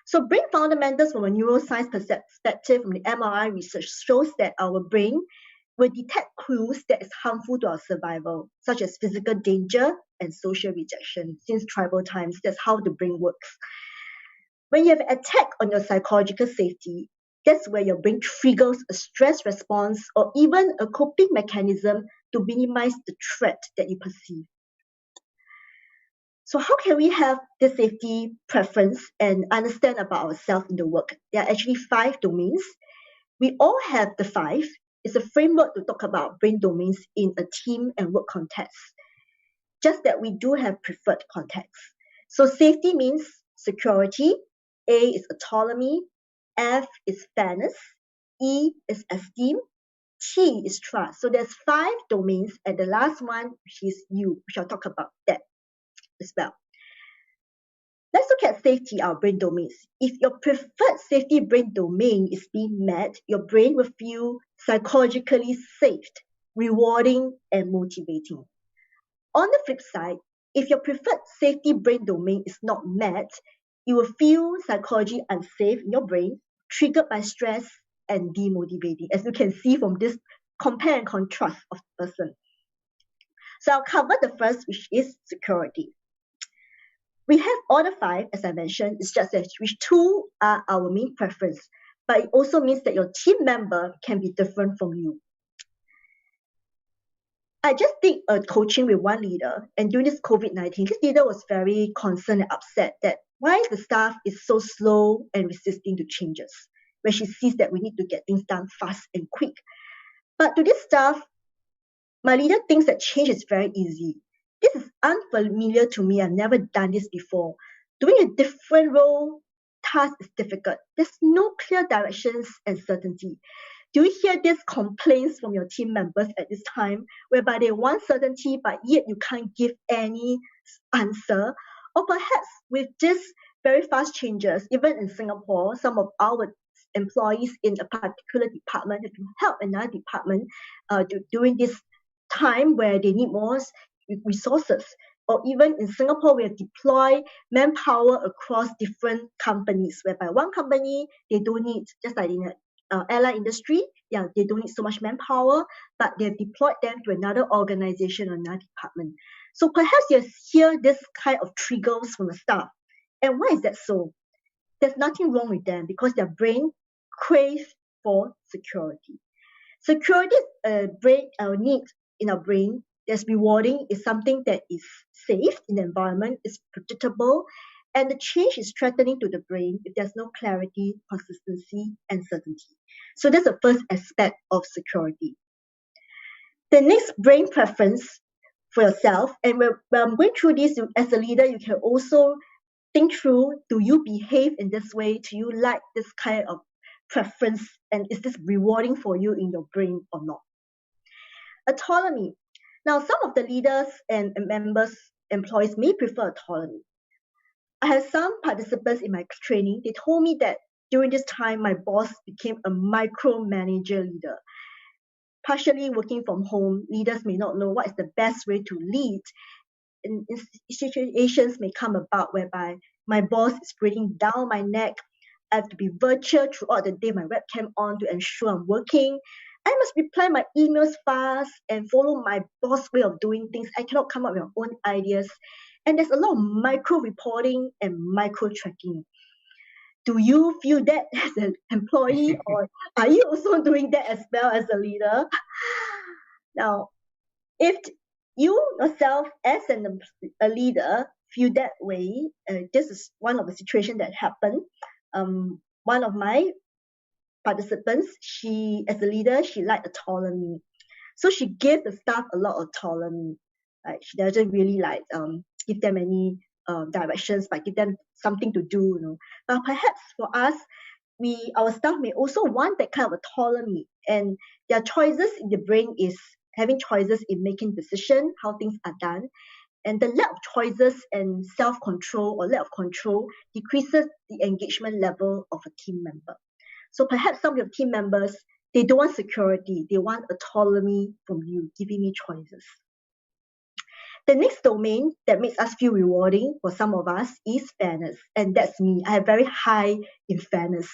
So brain fundamentals from a neuroscience perspective from the MRI research shows that our brain will detect clues that is harmful to our survival, such as physical danger and social rejection. Since tribal times, that's how the brain works. When you have an attack on your psychological safety, that's where your brain triggers a stress response or even a coping mechanism to minimize the threat that you perceive. So how can we have this safety preference and understand about ourselves in the work? There are actually 5 domains. We all have the 5. It's a framework to talk about brain domains in a team and work context. Just that we do have preferred contexts. So safety means security. A is autonomy. F is fairness. E is esteem. T is trust. So there's 5 domains, and the last one, which is you. We shall talk about that as well. Let's look at safety, our brain domains. If your preferred safety brain domain is being met, your brain will feel psychologically safe, rewarding, and motivating. On the flip side, if your preferred safety brain domain is not met, you will feel psychologically unsafe in your brain, triggered by stress and demotivating, as you can see from this compare and contrast of the person. So I'll cover the first, which is security. We have all the 5, as I mentioned. It's just that which 2 are our main preference, but it also means that your team member can be different from you. I just did a coaching with one leader, and during this COVID-19, this leader was very concerned and upset that why the staff is so slow and resisting to changes when she sees that we need to get things done fast and quick. But to this staff, my leader thinks that change is very easy. This is unfamiliar to me. I've never done this before. Doing a different role, task is difficult. There's no clear directions and certainty. Do you hear these complaints from your team members at this time, whereby they want certainty, but yet you can't give any answer? Or perhaps with these very fast changes, even in Singapore, some of our employees in a particular department have to help another department during this time where they need more resources. Or even in Singapore, we have deployed manpower across different companies, whereby one company, they don't need, just like in the airline industry, they don't need so much manpower, but they've deployed them to another organization or another department. So perhaps you hear this kind of triggers from the staff. And why is that so? There's nothing wrong with them because their brain craves for security. Security is a need in our brain that's rewarding, is something that is safe in the environment, is predictable, And the change is threatening to the brain if there's no clarity, consistency, and certainty. So that's the first aspect of security. The next brain preference for yourself, and when I'm going through this as a leader, you can also think through, do you behave in this way? Do you like this kind of preference? And is this rewarding for you in your brain or not? Autonomy. Now, some of the leaders and members, employees may prefer autonomy. I have some participants in my training, they told me that during this time, my boss became a micromanager leader. Partially working from home, leaders may not know what is the best way to lead. And situations may come about whereby my boss is breathing down my neck. I have to be virtual throughout the day, my webcam on to ensure I'm working. I must reply my emails fast and follow my boss' way of doing things. I cannot come up with my own ideas. And there's a lot of micro reporting and micro tracking. Do you feel that as an employee, or are you also doing that as well as a leader? Now, if you yourself as a leader feel that way, this is one of the situations that happened. One of my participants, as a leader, she liked autonomy. So she gave the staff a lot of autonomy. Right? She doesn't really give them any directions, but give them something to do. But perhaps for us, our staff may also want that kind of autonomy, and their choices in the brain is having choices in making decisions, how things are done, and the lack of choices and self-control or lack of control decreases the engagement level of a team member. So perhaps some of your team members, they don't want security, they want autonomy from you, giving me choices. The next domain that makes us feel rewarding for some of us is fairness. And that's me. I have very high in fairness.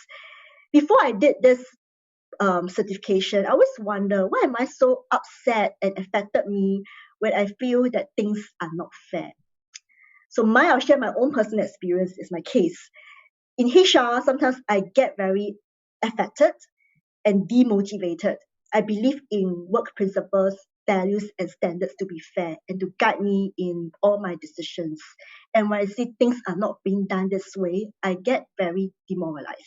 Before I did this certification, I always wonder, why am I so upset and affected me when I feel that things are not fair? So I'll share my own personal experience is my case. In HR, sometimes I get very affected and demotivated. I believe in work principles, values, and standards to be fair and to guide me in all my decisions. And when I see things are not being done this way, I get very demoralized.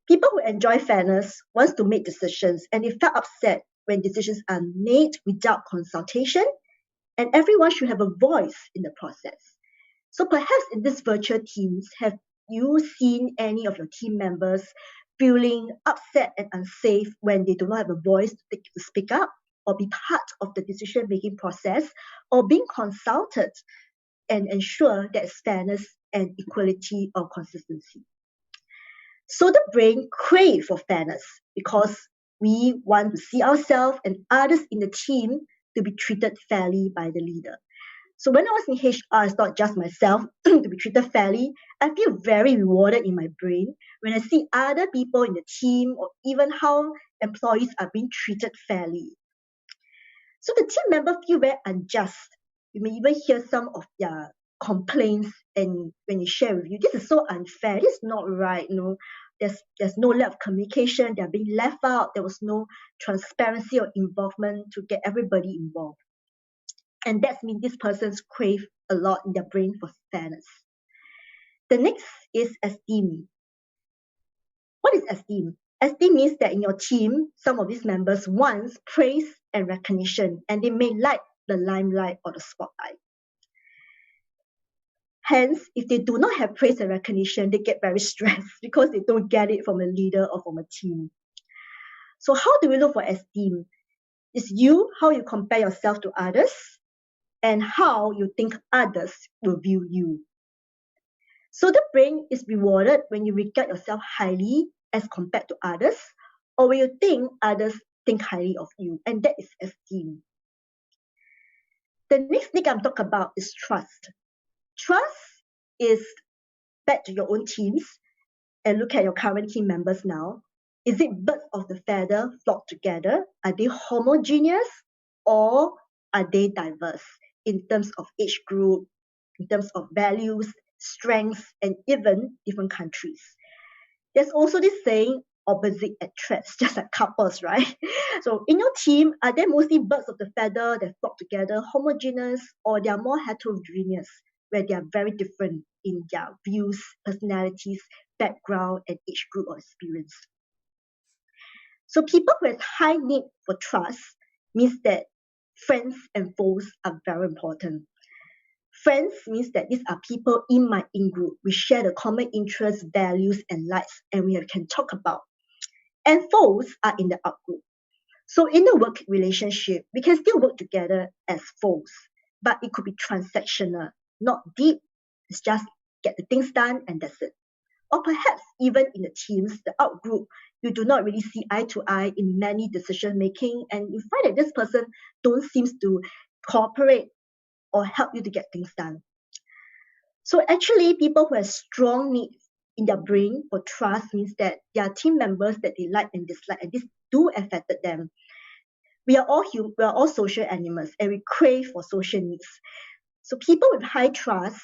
People who enjoy fairness want to make decisions, and they felt upset when decisions are made without consultation, and everyone should have a voice in the process. So perhaps in this virtual teams, have you seen any of your team members feeling upset and unsafe when they do not have a voice to speak up or be part of the decision-making process, or being consulted and ensure there's fairness and equality or consistency? So the brain craves for fairness because we want to see ourselves and others in the team to be treated fairly by the leader. So when I was in HR, it's not just myself to be treated fairly. I feel very rewarded in my brain when I see other people in the team, or even how employees are being treated fairly. So the team members feel very unjust. You may even hear some of their complaints, and when they share with you, this is so unfair, this is not right. There's no level of communication, they're being left out, there was no transparency or involvement to get everybody involved. And that means this person's crave a lot in their brain for fairness. The next is esteem. What is esteem? Esteem means that in your team, some of these members want praise and recognition, and they may like the limelight or the spotlight. Hence, if they do not have praise and recognition, they get very stressed because they don't get it from a leader or from a team. So how do we look for esteem? It's how you compare yourself to others, and how you think others will view you. So the brain is rewarded when you regard yourself highly as compared to others, or when you think others think highly of you, and that is esteem. The next thing I'm talking about is trust. Trust is back to your own teams and look at your current team members now. Is it birds of the feather flock together? Are they homogeneous, or are they diverse in terms of age group, in terms of values, strengths, and even different countries? There's also this saying, opposite attracts, just like couples, right? So in your team, are they mostly birds of the feather that flock together, homogeneous, or they are more heterogeneous, where they are very different in their views, personalities, background, and age group or experience. So people who have high need for trust means that friends and foes are very important. Friends means that these are people in my in-group. We share the common interests, values, and likes, and we can talk about. And foes are in the out-group. So in a work relationship, we can still work together as foes, but it could be transactional, not deep. It's just get the things done and that's it. Or perhaps even in the teams, the out-group, you do not really see eye to eye in many decision making, and you find that this person don't seem to cooperate or help you to get things done. So actually, people who have strong needs in their brain for trust means that there are team members that they like and dislike, and this do affect them. We are all social animals, and we crave for social needs. So people with high trust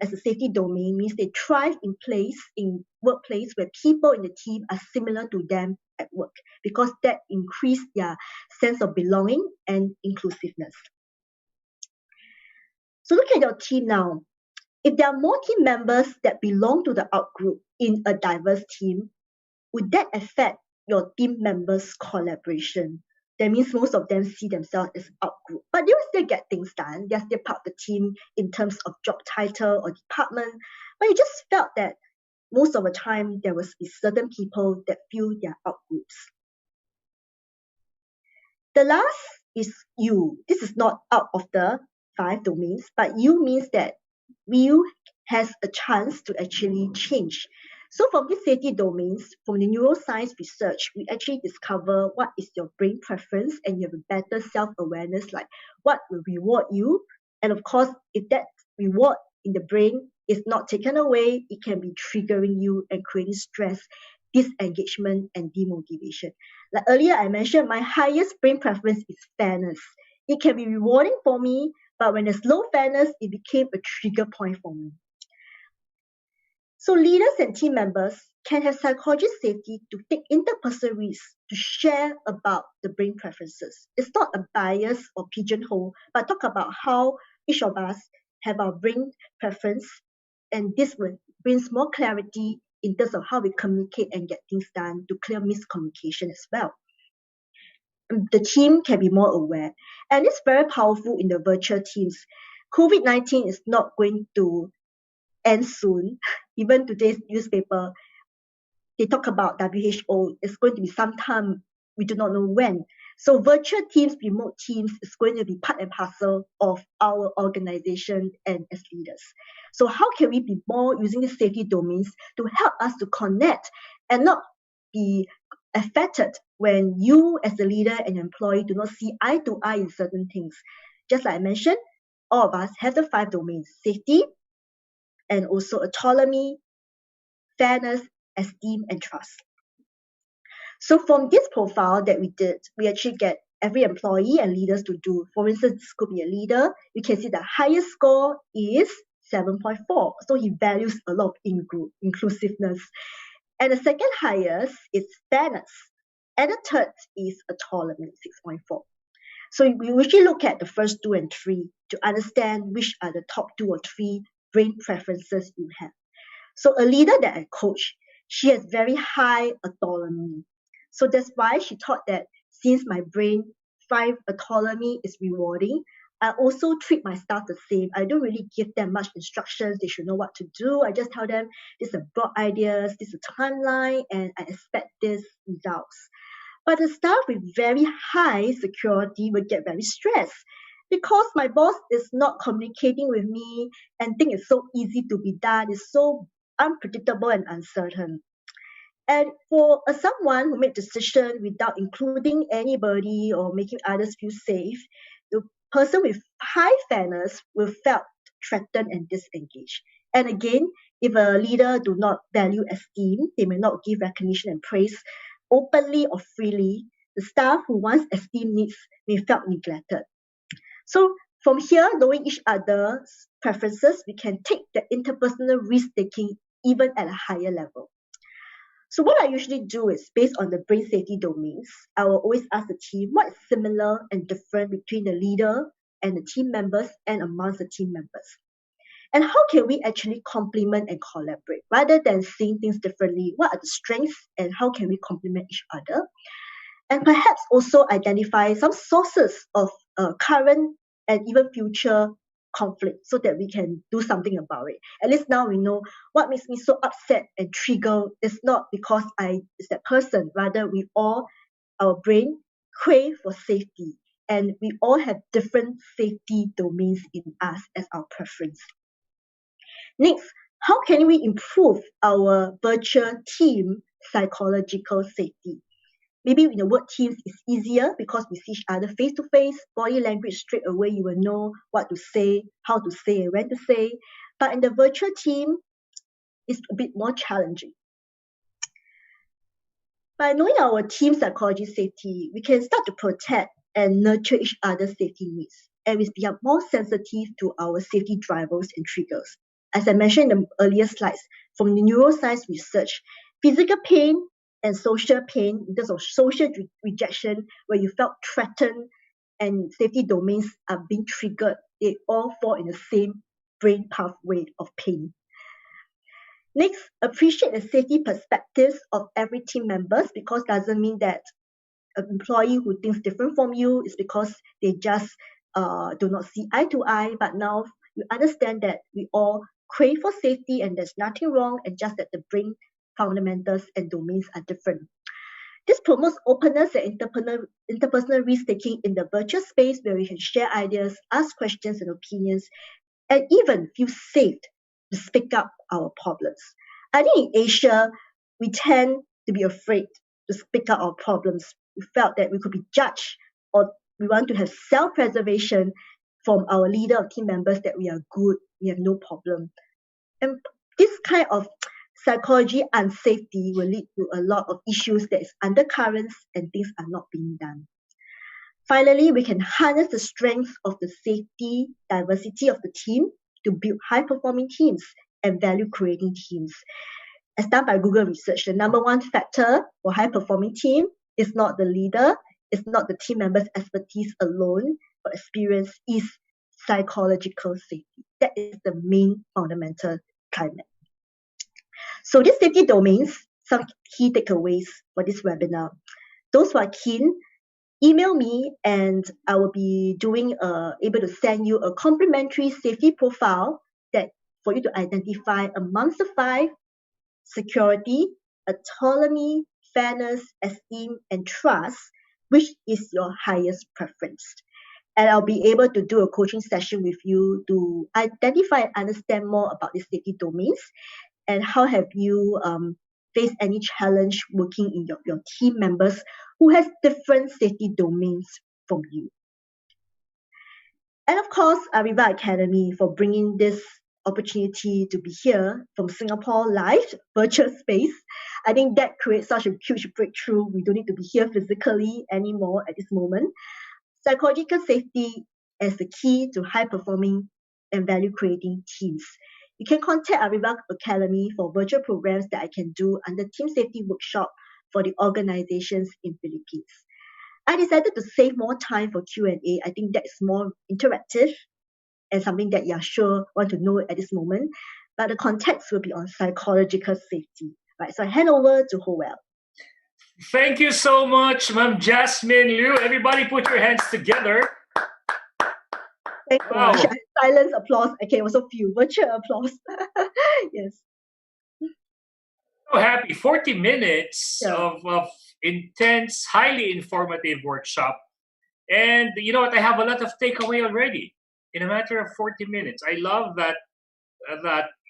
as a safety domain means they thrive in workplace where people in the team are similar to them at work, because that increases their sense of belonging and inclusiveness. So look at your team now. If there are more team members that belong to the out group in a diverse team, would that affect your team members' collaboration? That means most of them see themselves as out group, but they will still get things done. They're still part of the team in terms of job title or department, but you just felt that most of the time there will be certain people that feel they're out groups. The last is you. This is not out of the 5 domains, but you means that you has a chance to actually change. So from these safety domains, from the neuroscience research, we actually discover what is your brain preference, and you have a better self-awareness, like what will reward you. And of course, if that reward in the brain is not taken away, it can be triggering you and creating stress, disengagement, and demotivation. Like earlier I mentioned, my highest brain preference is fairness. It can be rewarding for me, but when there's low fairness, it became a trigger point for me. So leaders and team members can have psychology safety to take interpersonal risks, to share about the brain preferences. It's not a bias or pigeonhole, but talk about how each of us have our brain preference, and this brings more clarity in terms of how we communicate and get things done, to clear miscommunication as well. The team can be more aware, and it's very powerful in the virtual teams. COVID-19 is not going to end soon. Even today's newspaper, they talk about WHO. It's going to be sometime, we do not know when. So virtual teams, remote teams is going to be part and parcel of our organization and as leaders. So how can we be more using the safety domains to help us to connect and not be affected when you as a leader and employee do not see eye to eye in certain things? Just like I mentioned, all of us have the 5 domains: safety, and also autonomy, fairness, esteem, and trust. So from this profile that we did, we actually get every employee and leaders to do. For instance, this could be a leader. You can see the highest score is 7.4. So he values a lot of in-group inclusiveness. And the second highest is fairness. And the third is autonomy, 6.4. So we usually look at the first 2 and 3 to understand which are the top 2 or 3 brain preferences you have. So a leader that I coach, she has very high autonomy. So that's why she thought that since my brain 5 autonomy is rewarding, I also treat my staff the same. I don't really give them much instructions. They should know what to do. I just tell them these are broad ideas, this is a timeline, and I expect these results. But the staff with very high security will get very stressed, because my boss is not communicating with me and think it's so easy to be done. It's so unpredictable and uncertain. And for someone who made decision without including anybody or making others feel safe, the person with high fairness will felt threatened and disengaged. And again, if a leader do not value esteem, they may not give recognition and praise openly or freely. The staff who wants esteem needs may felt neglected. So from here, knowing each other's preferences, we can take the interpersonal risk-taking even at a higher level. So what I usually do is, based on the brain safety domains, I will always ask the team what is similar and different between the leader and the team members and amongst the team members. And how can we actually complement and collaborate rather than seeing things differently? What are the strengths and how can we complement each other? And perhaps also identify some sources of current and even future conflict so that we can do something about it. At least now we know what makes me so upset and triggered is not because is that person. Rather, we all, our brain crave for safety, and we all have different safety domains in us as our preference. Next, how can we improve our virtual team psychological safety? Maybe in the work teams, it's easier because we see each other face to face, body language straight away, you will know what to say, how to say, and when to say. But in the virtual team, it's a bit more challenging. By knowing our team psychology safety, we can start to protect and nurture each other's safety needs. And we become more sensitive to our safety drivers and triggers. As I mentioned in the earlier slides, from the neuroscience research, physical pain and social pain, in terms of social rejection, where you felt threatened and safety domains are being triggered, they all fall in the same brain pathway of pain. Next, appreciate the safety perspectives of every team members, because doesn't mean that an employee who thinks different from you is because they just do not see eye to eye, but now you understand that we all crave for safety and there's nothing wrong, and just that the brain fundamentals and domains are different. This promotes openness and interpersonal risk-taking in the virtual space where we can share ideas, ask questions and opinions, and even feel safe to speak up our problems. I think in Asia, we tend to be afraid to speak up our problems. We felt that we could be judged, or we want to have self-preservation from our leader or team members that we are good, we have no problem. And this kind of psychology unsafety will lead to a lot of issues that is undercurrents and things are not being done. Finally, we can harness the strength of the safety, diversity of the team to build high-performing teams and value-creating teams. As done by Google Research, the number one factor for high-performing team is not the leader, it's not the team members' expertise alone or experience, is psychological safety. That is the main fundamental climate. So these safety domains, some key takeaways for this webinar. Those who are keen, email me and I will be able to send you a complimentary safety profile that for you to identify amongst the 5: security, autonomy, fairness, esteem, and trust, which is your highest preference. And I'll be able to do a coaching session with you to identify and understand more about these safety domains and how have you faced any challenge working in your team members who has different safety domains from you. And of course, Ariva Academy for bringing this opportunity to be here from Singapore live, virtual space. I think that creates such a huge breakthrough. We don't need to be here physically anymore at this moment. Psychological safety as the key to high-performing and value-creating teams. You can contact Ariva Academy for virtual programs that I can do under Team Safety Workshop for the organizations in Philippines. I decided to save more time for Q&A. I think that is more interactive and something that you are sure want to know at this moment. But the context will be on psychological safety. Right, so I hand over to Howell. Thank you so much, Ma'am Jasmine, Liew. Everybody put your hands together. Thank you. Wow. Silence applause. Okay, also few virtual applause. Yes. So happy. 40 minutes of intense, highly informative workshop. And you know what? I have a lot of takeaway already in a matter of 40 minutes. I love that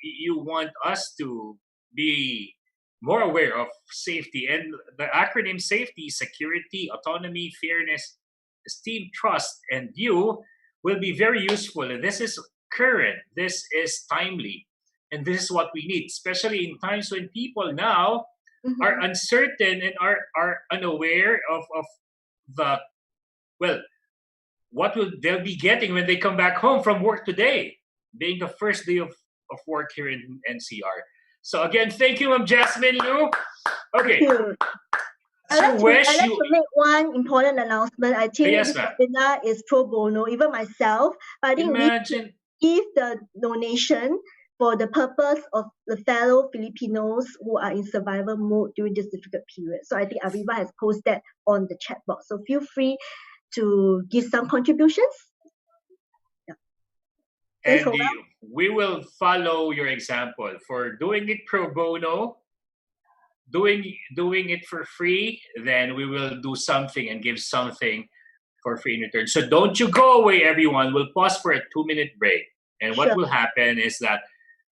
you want us to be more aware of safety. And the acronym safety, security, autonomy, fairness, esteem, trust, and view will be very useful. And this is current, this is timely, and this is what we need, especially in times when people now are uncertain and are unaware of what will they'll be getting when they come back home from work today, being the first day of work here in NCR. So again, thank you, Ma'am Jasmine, Liew. Okay. I'd like to make one important announcement. I think this webinar is pro bono, even myself. But I think give the donation for the purpose of the fellow Filipinos who are in survival mode during this difficult period. So I think Ariva has posted that on the chat box. So feel free to give some contributions. And we will follow your example for doing it pro bono, doing it for free. Then we will do something and give something for free in return. So don't you go away, everyone. We'll pause for a 2-minute break. And what will happen is that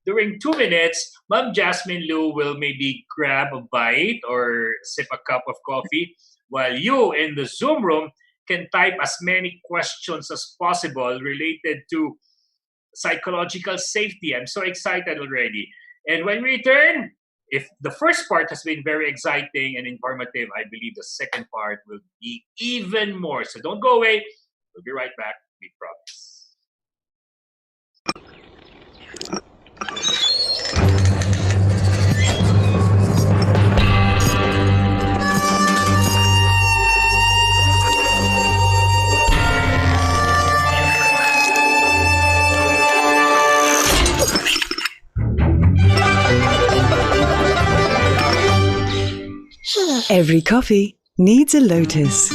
during 2 minutes, Ma'am Jasmine Liew will maybe grab a bite or sip a cup of coffee, while you in the Zoom room can type as many questions as possible related to psychological safety. I'm so excited already. And when we return, if the first part has been very exciting and informative, I believe the second part will be even more. So don't go away. We'll be right back. We promise. Every coffee needs a lotus.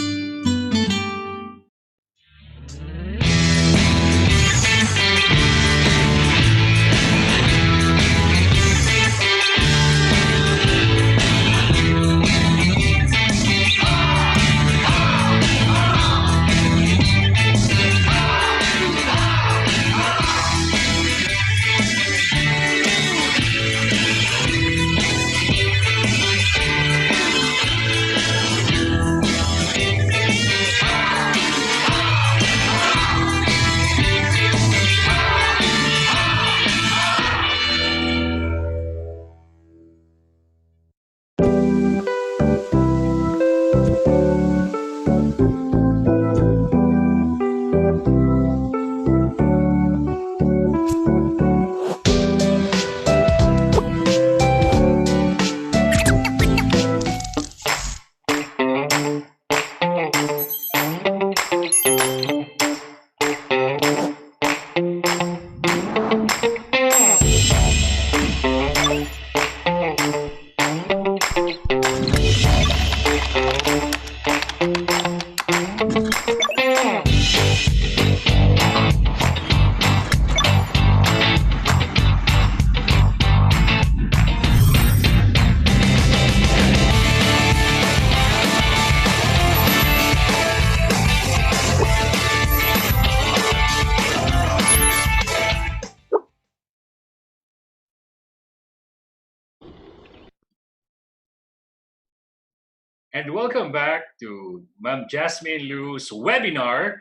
And welcome back to Ma'am Jasmine Liew's webinar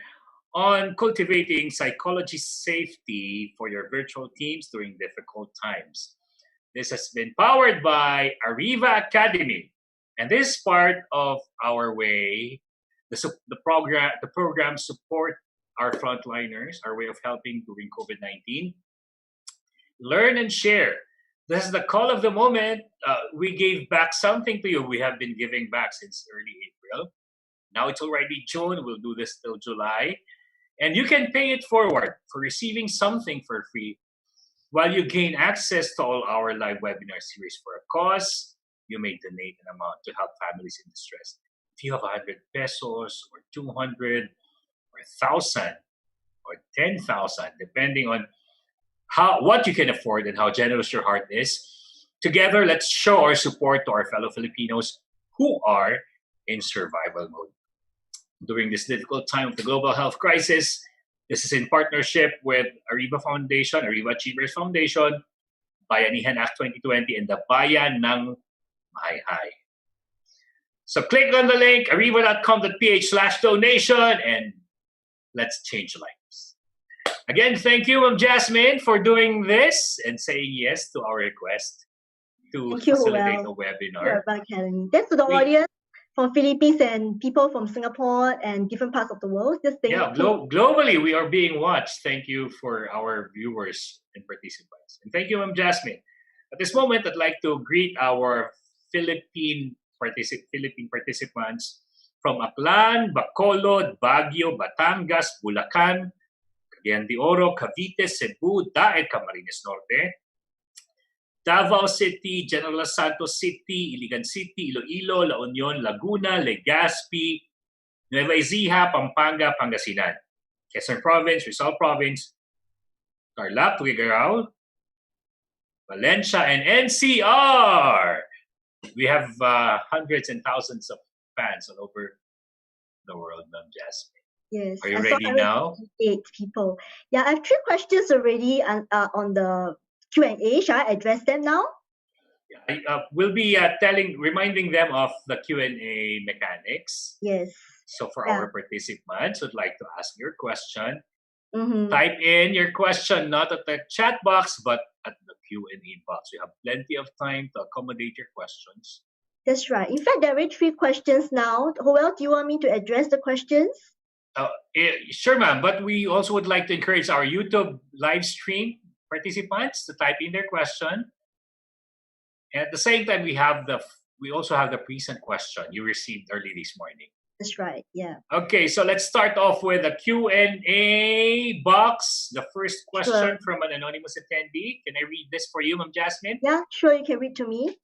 on cultivating psychology safety for your virtual teams during difficult times. This has been powered by Ariva Academy, and this is part of our way. The program support our frontliners, our way of helping during COVID-19. Learn and share. This is the call of the moment. We gave back something to you. We have been giving back since early April. Now it's already June. We'll do this till July. And you can pay it forward for receiving something for free while you gain access to all our live webinar series for a cause. You may donate an amount to help families in distress. If you have 100 pesos or 200 or 1,000 or 10,000, depending on what you can afford and how generous your heart is. Together, let's show our support to our fellow Filipinos who are in survival mode. During this difficult time of the global health crisis, this is in partnership with Ariva Foundation, Ariva Achievers Foundation, Bayanihan Act 2020, and the Bayan ng Mahayhay. So click on the link, ariva.com.ph/donation, and let's change lives. Again, thank you, Ma'am Jasmine, for doing this and saying yes to our request to facilitate a webinar. Academy. Thanks to the audience from Philippines and people from Singapore and different parts of the world. Globally, we are being watched. Thank you for our viewers and participants. And thank you, Ma'am Jasmine. At this moment, I'd like to greet our Philippine participants from Aklan, Bacolod, Baguio, Batangas, Bulacan, Cagayan de Oro, Cavite, Cebu, Daet, Camarines Norte, Davao City, General Santos City, Iligan City, Iloilo, La Union, Laguna, Legazpi, Nueva Ecija, Pampanga, Pangasinan, Quezon Province, Rizal Province, Tarlac, Tuguegarao, Valencia, and NCR. We have hundreds and thousands of fans all over the world, Ma'am Jasmine. Yes. Are you ready now? 8 people. Yeah, I have 3 questions already on the Q&A. Shall I address them now? We'll be reminding them of the Q&A mechanics. Yes. So for our participants who'd like to ask your question, Mm-hmm. type in your question not at the chat box but at the Q&A box. We have plenty of time to accommodate your questions. That's right. In fact, there are 3 questions now. Howell, do you want me to address the questions? Sure, ma'am. But we also would like to encourage our YouTube live stream participants to type in their question. And at the same time, we also have the present question you received early this morning. That's right. Yeah. Okay, so let's start off with the Q&A box. The first question from an anonymous attendee. Can I read this for you, Ma'am Jasmine? Yeah, sure. You can read to me.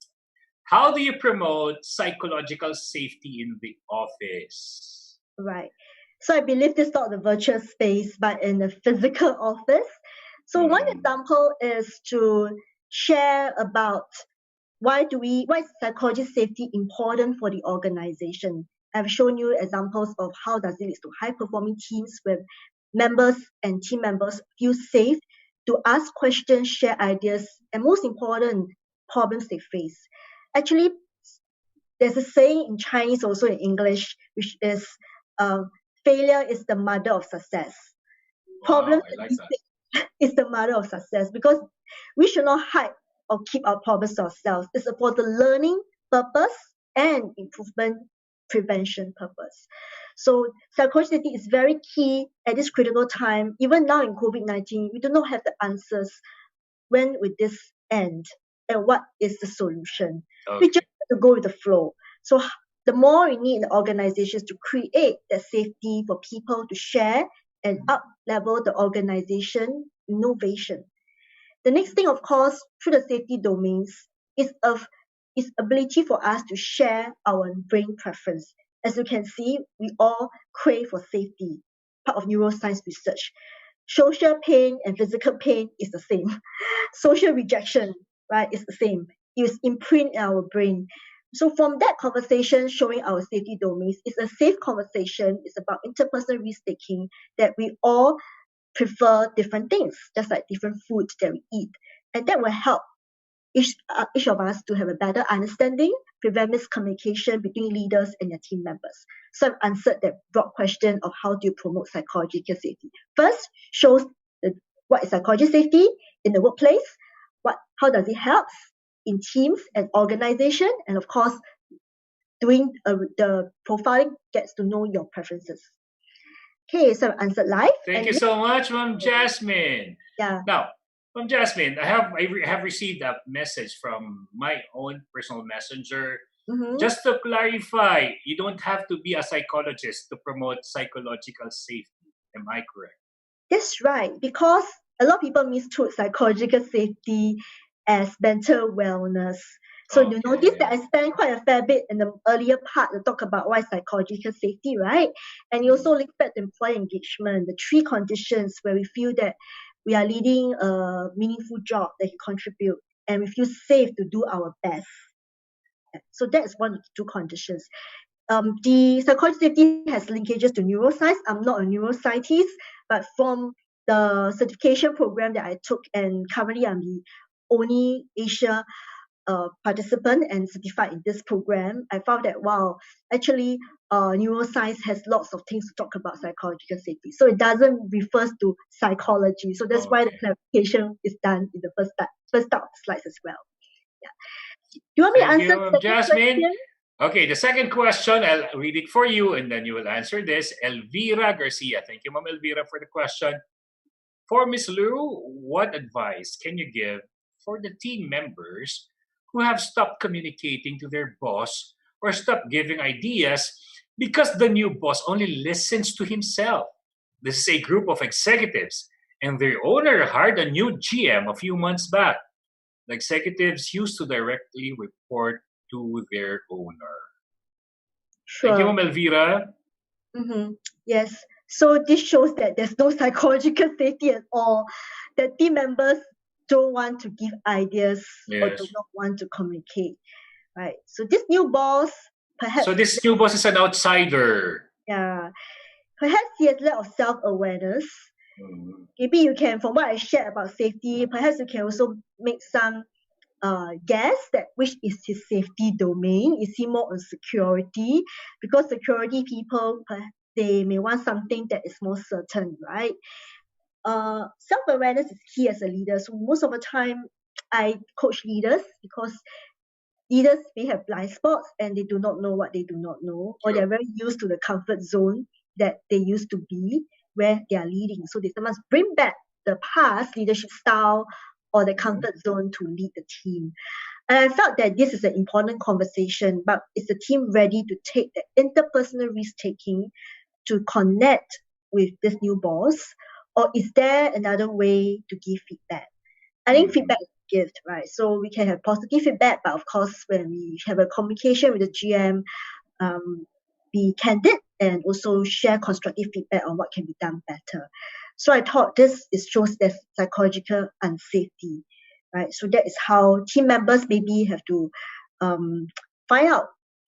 How do you promote psychological safety in the office? Right. So I believe this is not the virtual space, but in the physical office. So one example is to share about why is psychology safety important for the organization. I've shown you examples of how does it lead to high-performing teams where members and team members feel safe to ask questions, share ideas, and most important, problems they face. Actually, there's a saying in Chinese, also in English, which is failure is the mother of success. Problems is the mother of success, because we should not hide or keep our problems to ourselves. It's for the learning purpose and improvement prevention purpose. So psychology safety is very key at this critical time. Even now in COVID-19, we do not have the answers. When will this end? And what is the solution? We just have to go with the flow. So the more we need in the organizations to create that safety for people to share and up-level the organization innovation. The next thing, of course, through the safety domains is ability for us to share our brain preference. As you can see, we all crave for safety, part of neuroscience research. Social pain and physical pain is the same. Social rejection, right, is the same. It is imprint in our brain. So from that conversation showing our safety domains, it's a safe conversation. It's about interpersonal risk-taking, that we all prefer different things, just like different foods that we eat. And that will help each of us to have a better understanding, prevent miscommunication between leaders and their team members. So I've answered that broad question of how do you promote psychological safety. First, shows what is psychology safety in the workplace, how does it help in teams and organization, and of course, doing the profiling gets to know your preferences. Okay, so I've answered live. Thank you so much, Ma'am Jasmine. Yeah. Now, Ma'am Jasmine, I have received a message from my own personal messenger. Mm-hmm. Just to clarify, you don't have to be a psychologist to promote psychological safety. Am I correct? That's right, because a lot of people mistake psychological safety as mental wellness. So you notice that I spent quite a fair bit in the earlier part to talk about why psychological safety, right? And you also link back to employee engagement, the 3 conditions where we feel that we are leading a meaningful job that can contribute, and we feel safe to do our best. So that's one of the 2 conditions. The psychology safety has linkages to neuroscience. I'm not a neuroscientist, but from the certification program that I took, and currently I'm the only Asia participant and certified in this program, I found that, wow, actually neuroscience has lots of things to talk about psychological safety. So it doesn't refer to psychology. So that's why the clarification is done in the first start of the slides as well. Yeah. Do you want me to answer the second Jasmine? question? Okay, the second question, I'll read it for you and then you will answer this. Elvira Garcia. Thank you, Ma'am Elvira, for the question. For Ms. Liew, what advice can you give for the team members who have stopped communicating to their boss or stopped giving ideas because the new boss only listens to himself? This is a group of executives, and their owner hired a new GM a few months back. The executives used to directly report to their owner. Thank you, Sure. Ma'am Elvira. Yes. So this shows that there's no psychological safety at all. The team members don't want to give ideas or Yes. do not want to communicate. Right. So this new boss, perhaps So this new boss is an outsider. yeah, perhaps he has lack of self-awareness. Maybe you can, from what I shared about safety, perhaps you can also make some guess that which is his safety domain. Is he more on security? Because security people, they may want something that is more certain, right? Self-awareness is key as a leader. So most of the time, I coach leaders because leaders may have blind spots and they do not know what they do not know, or they're very used to the comfort zone that they used to be where they are leading. So they must bring back the past leadership style or the comfort zone to lead the team. And I felt that this is an important conversation, but is the team ready to take the interpersonal risk-taking to connect with this new boss? Or is there another way to give feedback? I think feedback is a gift, right? So we can have positive feedback, but of course, when we have a communication with the GM, be candid and also share constructive feedback on what can be done better. So I thought this shows there's psychological unsafety, right? So that is how team members maybe have to find out.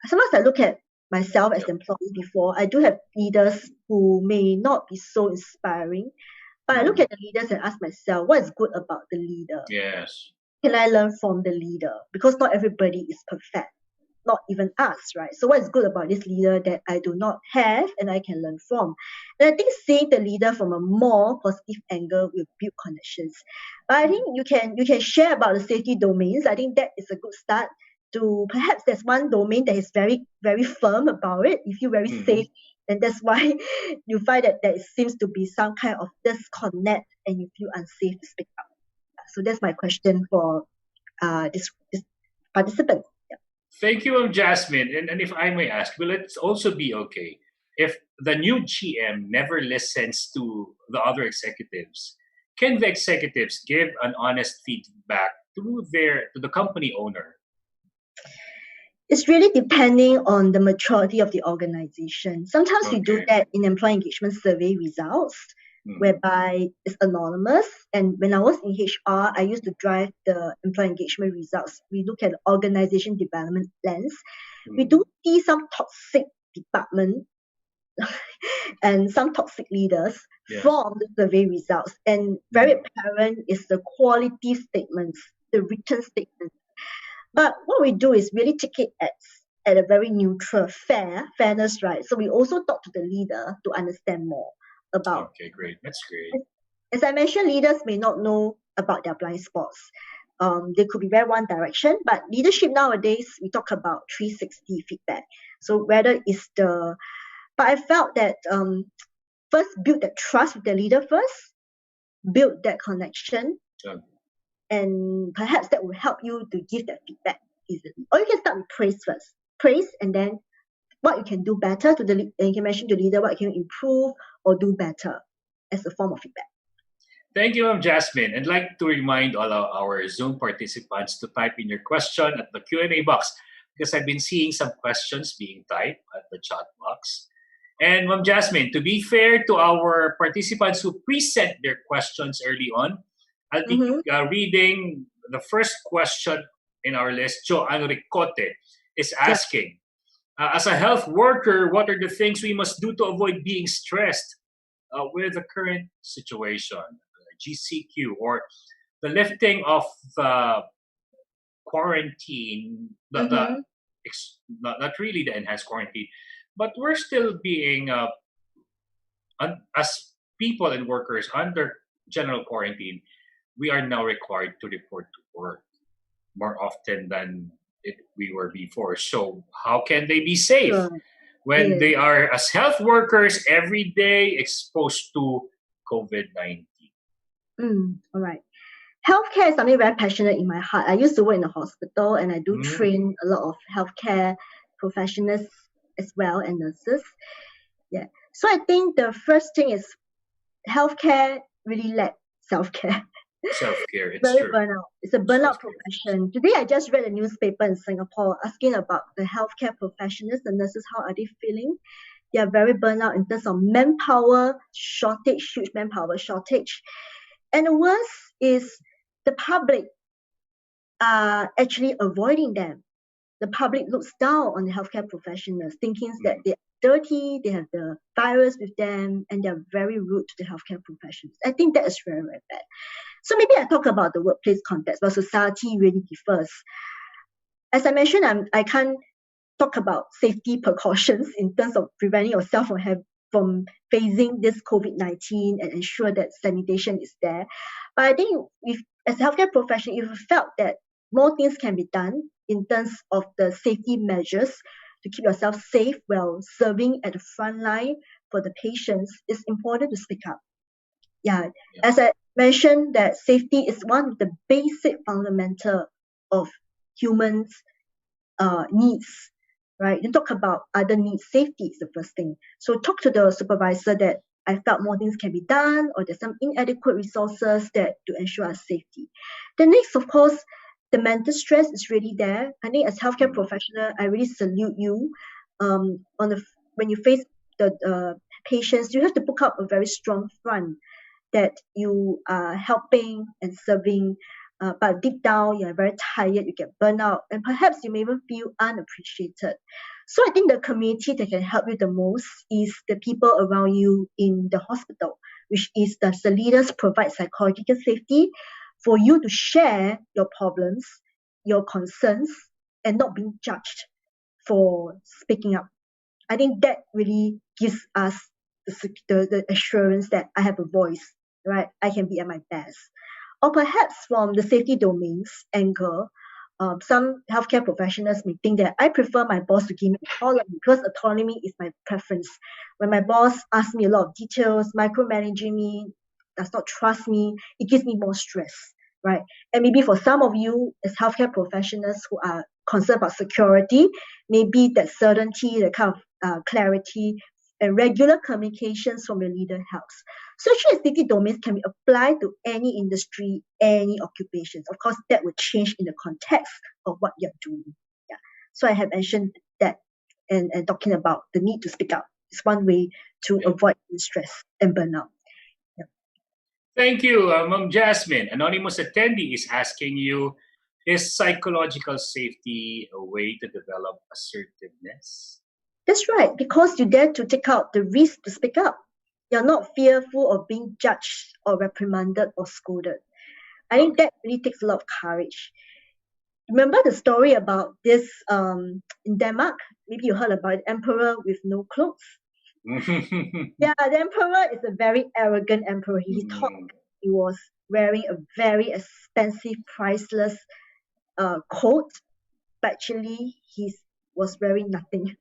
Sometimes I look at myself as an employee before. I do have leaders who may not be so inspiring, but I look at the leaders and ask myself, what is good about the leader? Yes. Can I learn from the leader? Because not everybody is perfect, not even us, right? So what is good about this leader that I do not have and I can learn from? And I think seeing the leader from a more positive angle will build connections. But I think you can share about the safety domains. I think that is a good start to perhaps there's one domain that is very, very firm about it. You feel very safe. And that's why you find that there seems to be some kind of disconnect and you feel unsafe to speak up. So that's my question for this participant. Thank you, Jasmine. And if I may ask, will it also be okay if the new GM never listens to the other executives? Can the executives give an honest feedback to the company owner? It's really depending on the maturity of the organization. Sometimes we do that in employee engagement survey results, whereby it's anonymous. And when I was in HR, I used to drive the employee engagement results. We look at the organization development lens. We do see some toxic department and some toxic leaders from the survey results. And very apparent is the quality statements, the written statements. But what we do is really take it at a very neutral, fairness, right? So we also talk to the leader to understand more about. Okay, great. That's great. As I mentioned, leaders may not know about their blind spots. They could be very one direction, but leadership nowadays, we talk about 360 feedback. So whether it's but I felt that first build that trust with the leader first, build that connection. And perhaps that will help you to give that feedback easily. Or you can start with praise first. Praise and then what you can do better to and you can mention to the leader what you can improve or do better as a form of feedback. Thank you, Jasmine. I'd like to remind all of our Zoom participants to type in your question at the Q&A box because I've been seeing some questions being typed at the chat box. And Ma'am Jasmine, to be fair to our participants who pre-sent their questions early on, I'll be reading the first question in our list. Joan Ricote is asking, as a health worker, what are the things we must do to avoid being stressed with the current situation, GCQ, or the lifting of quarantine, not really the enhanced quarantine, but we're still being, as people and workers under general quarantine, we are now required to report to work more often than we were before. So how can they be safe when they are, as health workers, every day exposed to COVID-19? All right. Healthcare is something very passionate in my heart. I used to work in a hospital and I do train a lot of healthcare professionals as well and nurses. Yeah. So I think the first thing is healthcare really lack self-care. Self-care, it's Very true. burnout. It's a burnout profession. Today, I just read a newspaper in Singapore asking about the healthcare professionals, the nurses, how are they feeling? They are very burnout in terms of manpower shortage, huge manpower shortage. And the worst is the public are actually avoiding them. The public looks down on the healthcare professionals, thinking that they're dirty, they have the virus with them, and they're very rude to the healthcare professionals. I think that is very, very bad. So maybe I talk about the workplace context, but society really differs. As I mentioned, I can't talk about safety precautions in terms of preventing yourself from facing this COVID-19 and ensure that sanitation is there. But I think as a healthcare professional, if you felt that more things can be done in terms of the safety measures to keep yourself safe while serving at the front line for the patients, it's important to speak up. Yeah. As I mentioned, that safety is one of the basic fundamental of humans' needs, right? You talk about other needs, safety is the first thing. So talk to the supervisor that I felt more things can be done, or there's some inadequate resources that to ensure our safety. The next, of course, the mental stress is really there. I think as healthcare professional, I really salute you. When you face the patients, you have to put up a very strong front that you are helping and serving, but deep down you're very tired, you get burnt out, and perhaps you may even feel unappreciated. So I think the community that can help you the most is the people around you in the hospital, which is the leaders provide psychological safety for you to share your problems, your concerns, and not being judged for speaking up. I think that really gives us the assurance that I have a voice, right? I can be at my best. Or perhaps from the safety domains angle, some healthcare professionals may think that I prefer my boss to give me autonomy because autonomy is my preference. When my boss asks me a lot of details, micromanaging me, does not trust me, it gives me more stress, right? And maybe for some of you as healthcare professionals who are concerned about security, maybe that certainty, the kind of clarity and regular communications from your leader helps. So actually, safety domains can be applied to any industry, any occupations. Of course, that will change in the context of what you're doing. Yeah. So I have mentioned that and talking about the need to speak up is one way to avoid stress and burnout. Yeah. Thank you, Ma'am Jasmine. Anonymous attendee is asking you, is psychological safety a way to develop assertiveness? That's right, because you dare to take out the risk to speak up. You're not fearful of being judged or reprimanded or scolded. I think that really takes a lot of courage. Remember the story about this in Denmark? Maybe you heard about the emperor with no clothes. Yeah, the emperor is a very arrogant emperor. He thought he was wearing a very expensive, priceless coat, but actually he was wearing nothing.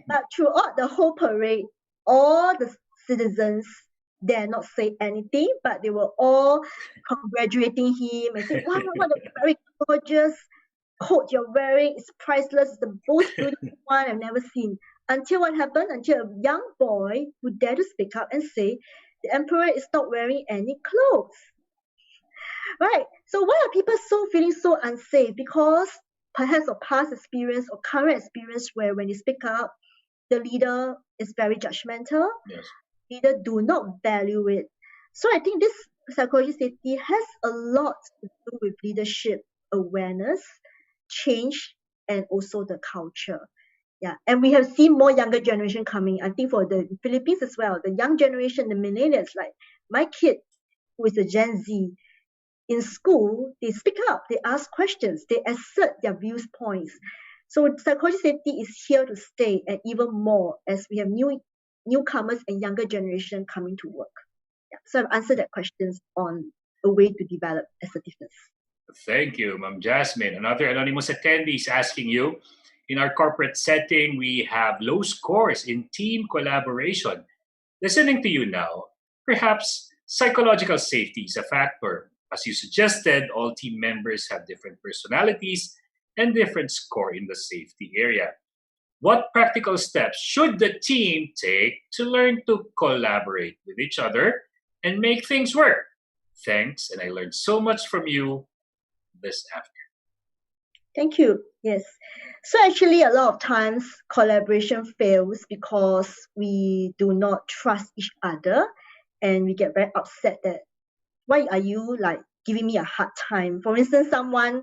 But throughout the whole parade, all the citizens dare not say anything, but they were all congratulating him and saying, wow, what a very gorgeous coat you're wearing. It's priceless. It's the most beautiful one I've never seen. Until what happened? Until a young boy who dared to speak up and say, the emperor is not wearing any clothes. Right? So why are people feeling so unsafe? Because perhaps of past experience or current experience where when you speak up, the leader is very judgmental. Yes. Leader do not value it. So I think this psychology safety has a lot to do with leadership awareness, change, and also the culture. Yeah, and we have seen more younger generation coming. I think for the Philippines as well, the young generation, the millennials, like my kid, who is a Gen Z, in school, they speak up, they ask questions, they assert their viewpoints. So psychology safety is here to stay, and even more as we have newcomers and younger generation coming to work. Yeah. So I've answered that questions on a way to develop assertiveness. Thank you, Ma'am Jasmine. Another anonymous attendee is asking you, in our corporate setting, we have low scores in team collaboration. Listening to you now, perhaps psychological safety is a factor. As you suggested, all team members have different personalities and different score in the safety area. What practical steps should the team take to learn to collaborate with each other and make things work? Thanks, and I learned so much from you this afternoon. Thank you. Yes. So actually, a lot of times collaboration fails because we do not trust each other, and we get very upset that why are you like giving me a hard time? For instance, someone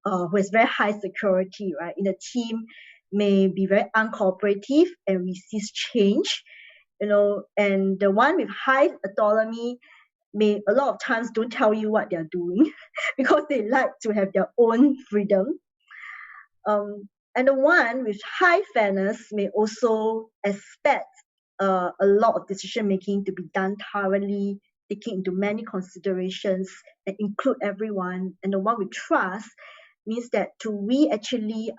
who has very high security, right, in the team may be very uncooperative and resist change, and the one with high autonomy may a lot of times don't tell you what they're doing because they like to have their own freedom. And the one with high fairness may also expect a lot of decision making to be done thoroughly, taking into many considerations and include everyone. And the one with trust means that we actually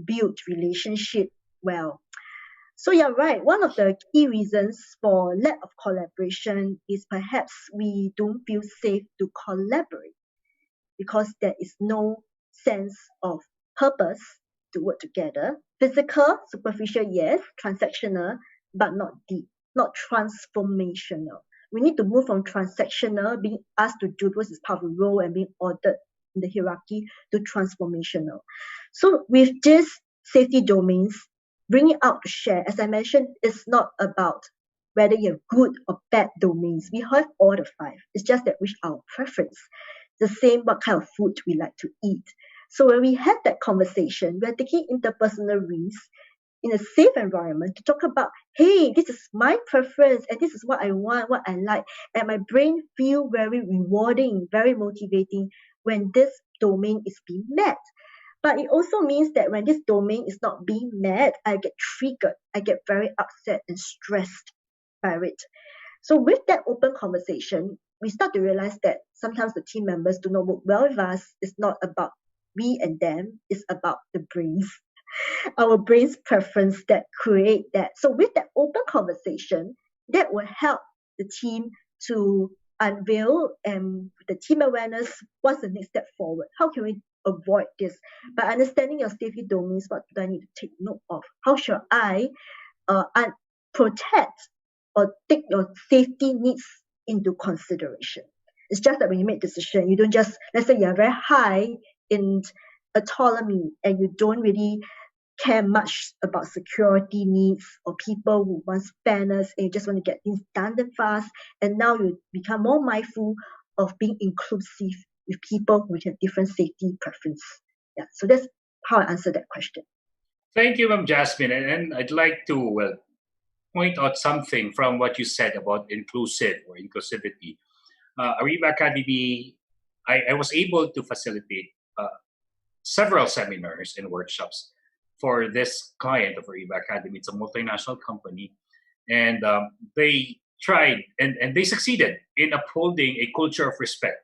build relationship well. So you're right. One of the key reasons for lack of collaboration is perhaps we don't feel safe to collaborate because there is no sense of purpose to work together. Physical, superficial, yes. Transactional, but not deep, not transformational. We need to move from transactional, being asked to do because it's part of the role and being ordered in the hierarchy, to transformational. So with these safety domains, bringing out to share, as I mentioned, it's not about whether you have good or bad domains. We have all the 5. It's just that which our preference. The same what kind of food we like to eat. So when we have that conversation, we are taking interpersonal risks in a safe environment to talk about, hey, this is my preference and this is what I want, what I like. And my brain feel very rewarding, very motivating when this domain is being met. But it also means that when this domain is not being met, I get triggered. I get very upset and stressed by it. So with that open conversation, we start to realize that sometimes the team members do not work well with us. It's not about we and them. It's about the brains, our brain's preference that create that. So with that open conversation, that will help the team to unveil and the team awareness, what's the next step forward? How can we avoid this? By understanding your safety domains, what do I need to take note of? How should I protect or take your safety needs into consideration? It's just that when you make decision, you don't just, let's say you're very high in autonomy and you don't really care much about security needs or people who want fairness and you just want to get things done fast, and now you become more mindful of being inclusive with people with a different safety preference. Yeah, so that's how I answer that question. Thank you, Ma'am Jasmine. And I'd like to point out something from what you said about inclusive or inclusivity. Ariva Academy, I was able to facilitate several seminars and workshops for this client of Ariva Academy. It's a multinational company, and they tried and they succeeded in upholding a culture of respect.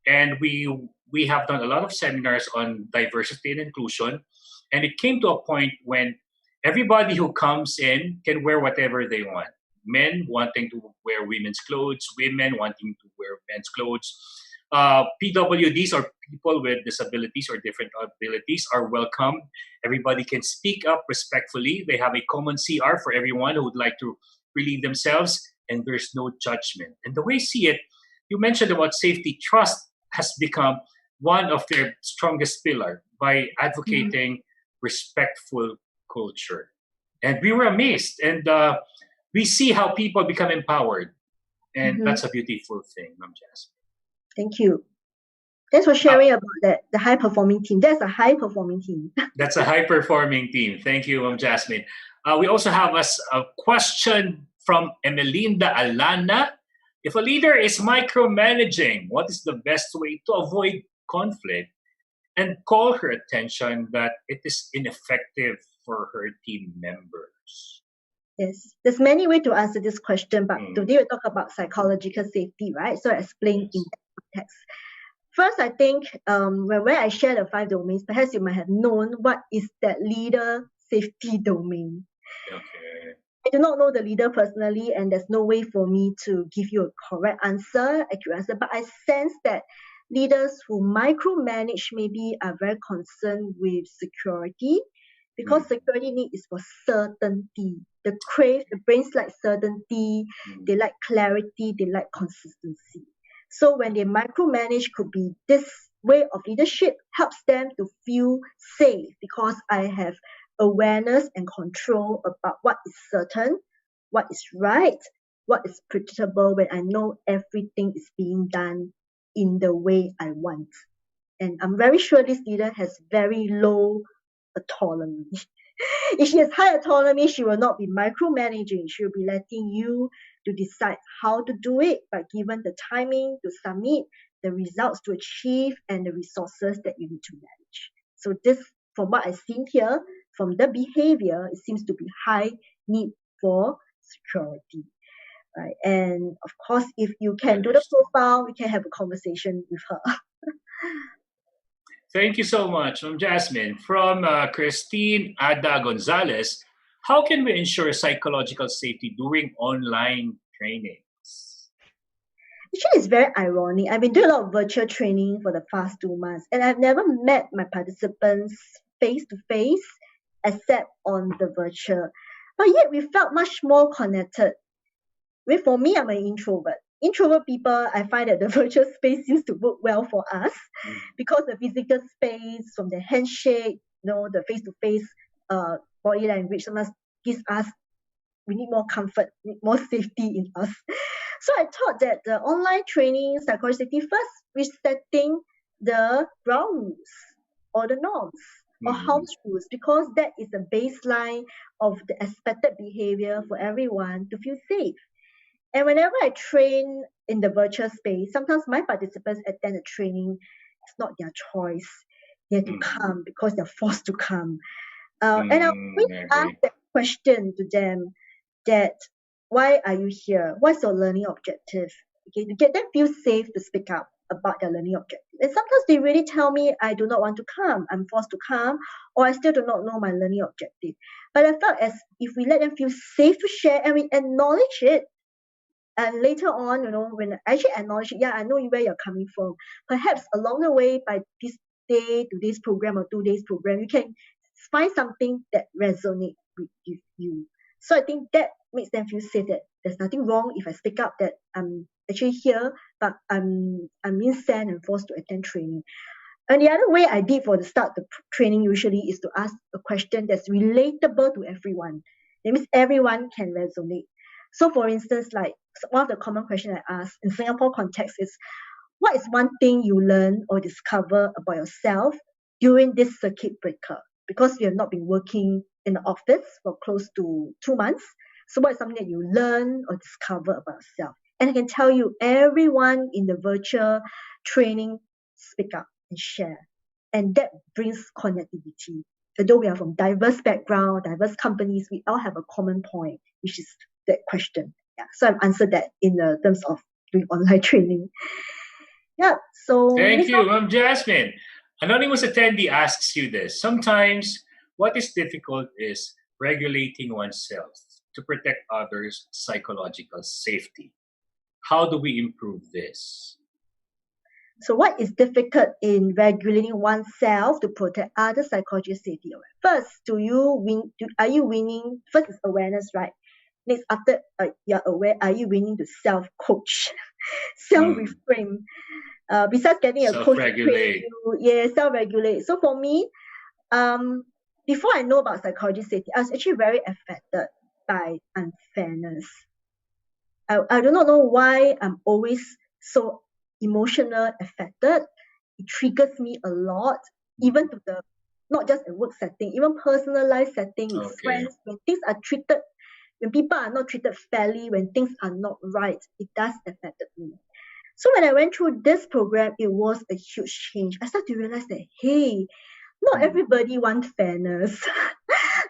And we have done a lot of seminars on diversity and inclusion, and it came to a point when everybody who comes in can wear whatever they want. Men wanting to wear women's clothes, women wanting to wear men's clothes. PWDs or people with disabilities or different abilities are welcome. Everybody can speak up respectfully. They have a common CR for everyone who would like to relieve themselves, and there's no judgment. And the way I see it, you mentioned about safety. Trust has become one of their strongest pillar by advocating respectful culture. And we were amazed, and we see how people become empowered, and that's a beautiful thing, Ma'am Jasmine. Thank you. Thanks for sharing about that. The high performing team. That's a high performing team. That's a high performing team. Thank you, Ma'am Jasmine. We also have a question from Emelinda Alana. If a leader is micromanaging, what is the best way to avoid conflict and call her attention that it is ineffective for her team members? Yes, there's many ways to answer this question, but today we talk about psychological safety, right? So I explain in that context. First, I think where I share the 5 domains, perhaps you might have known what is that leader safety domain. Okay. I do not know the leader personally, and there's no way for me to give you a correct answer, accurate answer, but I sense that leaders who micromanage maybe are very concerned with security, because security need is for certainty. The brains like certainty, they like clarity, they like consistency. So when they micromanage, could be this way of leadership helps them to feel safe because I have awareness and control about what is certain, what is right, what is predictable, when I know everything is being done in the way I want. And I'm very sure this leader has very low autonomy. If she has high autonomy, she will not be micromanaging. She will be letting you to decide how to do it, but given the timing to submit, the results to achieve, and the resources that you need to manage. So this, from what I've seen here, from the behavior, it seems to be high need for security. Right? And of course, if you can do the profile, we can have a conversation with her. Thank you so much, Jasmine. From Christine Ada Gonzalez, how can we ensure psychological safety during online trainings? Actually, it's very ironic. I've been doing a lot of virtual training for the past 2 months, and I've never met my participants face to face except on the virtual. But yet, we felt much more connected. For me, I'm an introvert. Introvert people, I find that the virtual space seems to work well for us because the physical space, from the handshake, the face-to-face body language, sometimes gives us, we need more comfort, need more safety in us. So I thought that the online training, psychology safety, first resetting the ground rules or the norms or house rules, because that is the baseline of the expected behavior for everyone to feel safe. And whenever I train in the virtual space, sometimes my participants attend the training. It's not their choice. They have to come because they're forced to come. And I always ask that question to them, that why are you here? What's your learning objective? Okay, to get them feel safe to speak up about their learning objective. And sometimes they really tell me, I do not want to come. I'm forced to come, or I still do not know my learning objective. But I felt as if we let them feel safe to share and we acknowledge it, and later on, when I actually acknowledge, I know where you're coming from. Perhaps along the way, by this day to this program or 2 days program, you can find something that resonates with you. So I think that makes them feel safe, that there's nothing wrong if I speak up that I'm actually here, but I'm being sent and forced to attend training. And the other way I did for the start the training usually is to ask a question that's relatable to everyone. That means everyone can resonate. So for instance, like one of the common questions I ask in Singapore context is, what is one thing you learn or discover about yourself during this circuit breaker? Because we have not been working in the office for close to 2 months. So what is something that you learn or discover about yourself? And I can tell you, everyone in the virtual training speak up and share. And that brings connectivity. Although we are from diverse background, diverse companies, we all have a common point, which is that question. So I've answered that in the terms of doing online training. So thank you, Jasmine. Anonymous attendee asks you this. Sometimes what is difficult is regulating oneself to protect others' psychological safety. How do we improve this? So what is difficult in regulating oneself to protect others' psychological safety? First, are you winning? First is awareness, right? Next, after you're aware, are you willing to self-coach, self-reframe? Besides getting a coach to train you, self-regulate. So for me, before I know about psychology safety, I was actually very affected by unfairness. I do not know why I'm always so emotional affected. It triggers me a lot, even to the, not just a work setting, even personal life setting with friends, when things are treated, when people are not treated fairly, when things are not right, it does affect me. So when I went through this program, it was a huge change. I started to realize that, hey, not everybody wants fairness.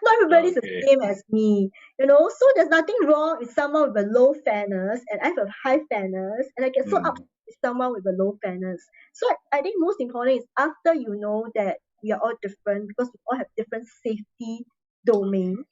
Not everybody's the same as me. So there's nothing wrong with someone with a low fairness, and I have a high fairness, and I get so upset with someone with a low fairness. So I think most important is, after you know that we are all different, because we all have different safety domains,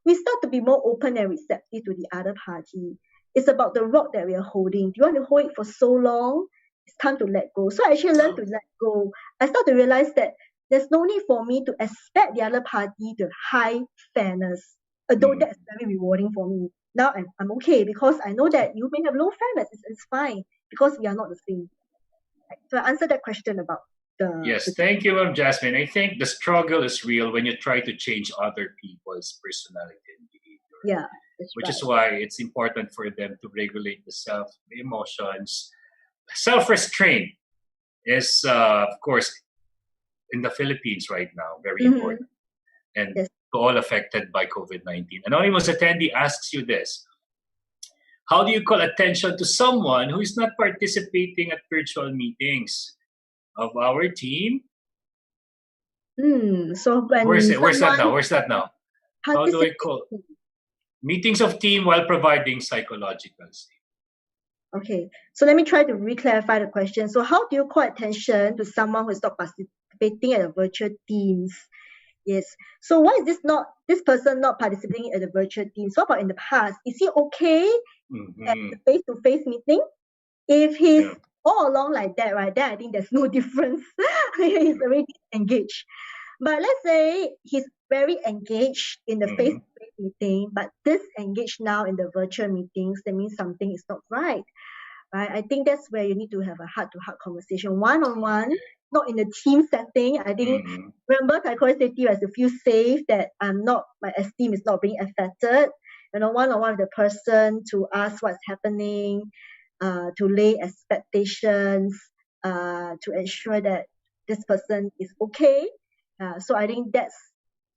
we start to be more open and receptive to the other party. It's about the rock that we are holding. Do you want to hold it for so long it's time to let go. So I actually learned to let go. I start to realize that there's no need for me to expect the other party to have high fairness, although that's very rewarding for me. Now I'm okay because I know that you may have low fairness. It's fine because we are not the same. Right? So I answered that question about the... Yes, thank you, Jasmine. I think the struggle is real when you try to change other people's personality and behavior. Yeah, that's which right. is why it's important for them to regulate the emotions. Self-restraint is, of course, in the Philippines right now, very important. And to all affected by COVID-19. Anonymous attendee asks you this. How do you call attention to someone who is not participating at virtual meetings of our team? So when Where's that now? How do I call meetings of team while providing psychological safety? Okay, so let me try to re-clarify the question. So how do you call attention to someone who is not participating at the virtual teams? Yes. So why is this person not participating at the virtual teams? What about in the past? Is he okay at the face-to-face meeting? If he's all along like that, right, then I think there's no difference. He's already engaged. But let's say he's very engaged in the face-to-face meeting, but disengaged now in the virtual meetings, that means something is not right. Right? I think that's where you need to have a heart-to-heart conversation, one-on-one, not in a team setting. I think remember psychological safety has to feel safe that my esteem is not being affected. One-on-one with the person to ask what's happening, to lay expectations, to ensure that this person is okay. So I think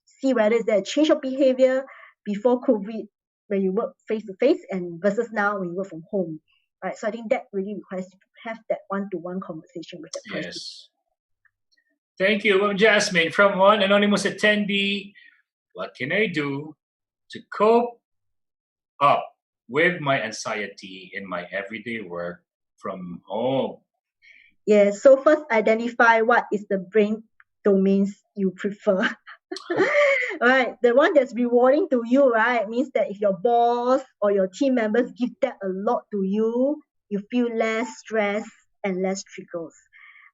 see whether is there a change of behavior before COVID when you work face-to-face and versus now when you work from home. Right, so I think that really requires you to have that one-to-one conversation with that person. Yes. Thank you, Jasmine. From one anonymous attendee, what can I do to cope up with my anxiety in my everyday work from home? Yes, so first identify what is the brain domains you prefer. Right, the one that's rewarding to you, right, means that if your boss or your team members give that a lot to you, you feel less stress and less triggers.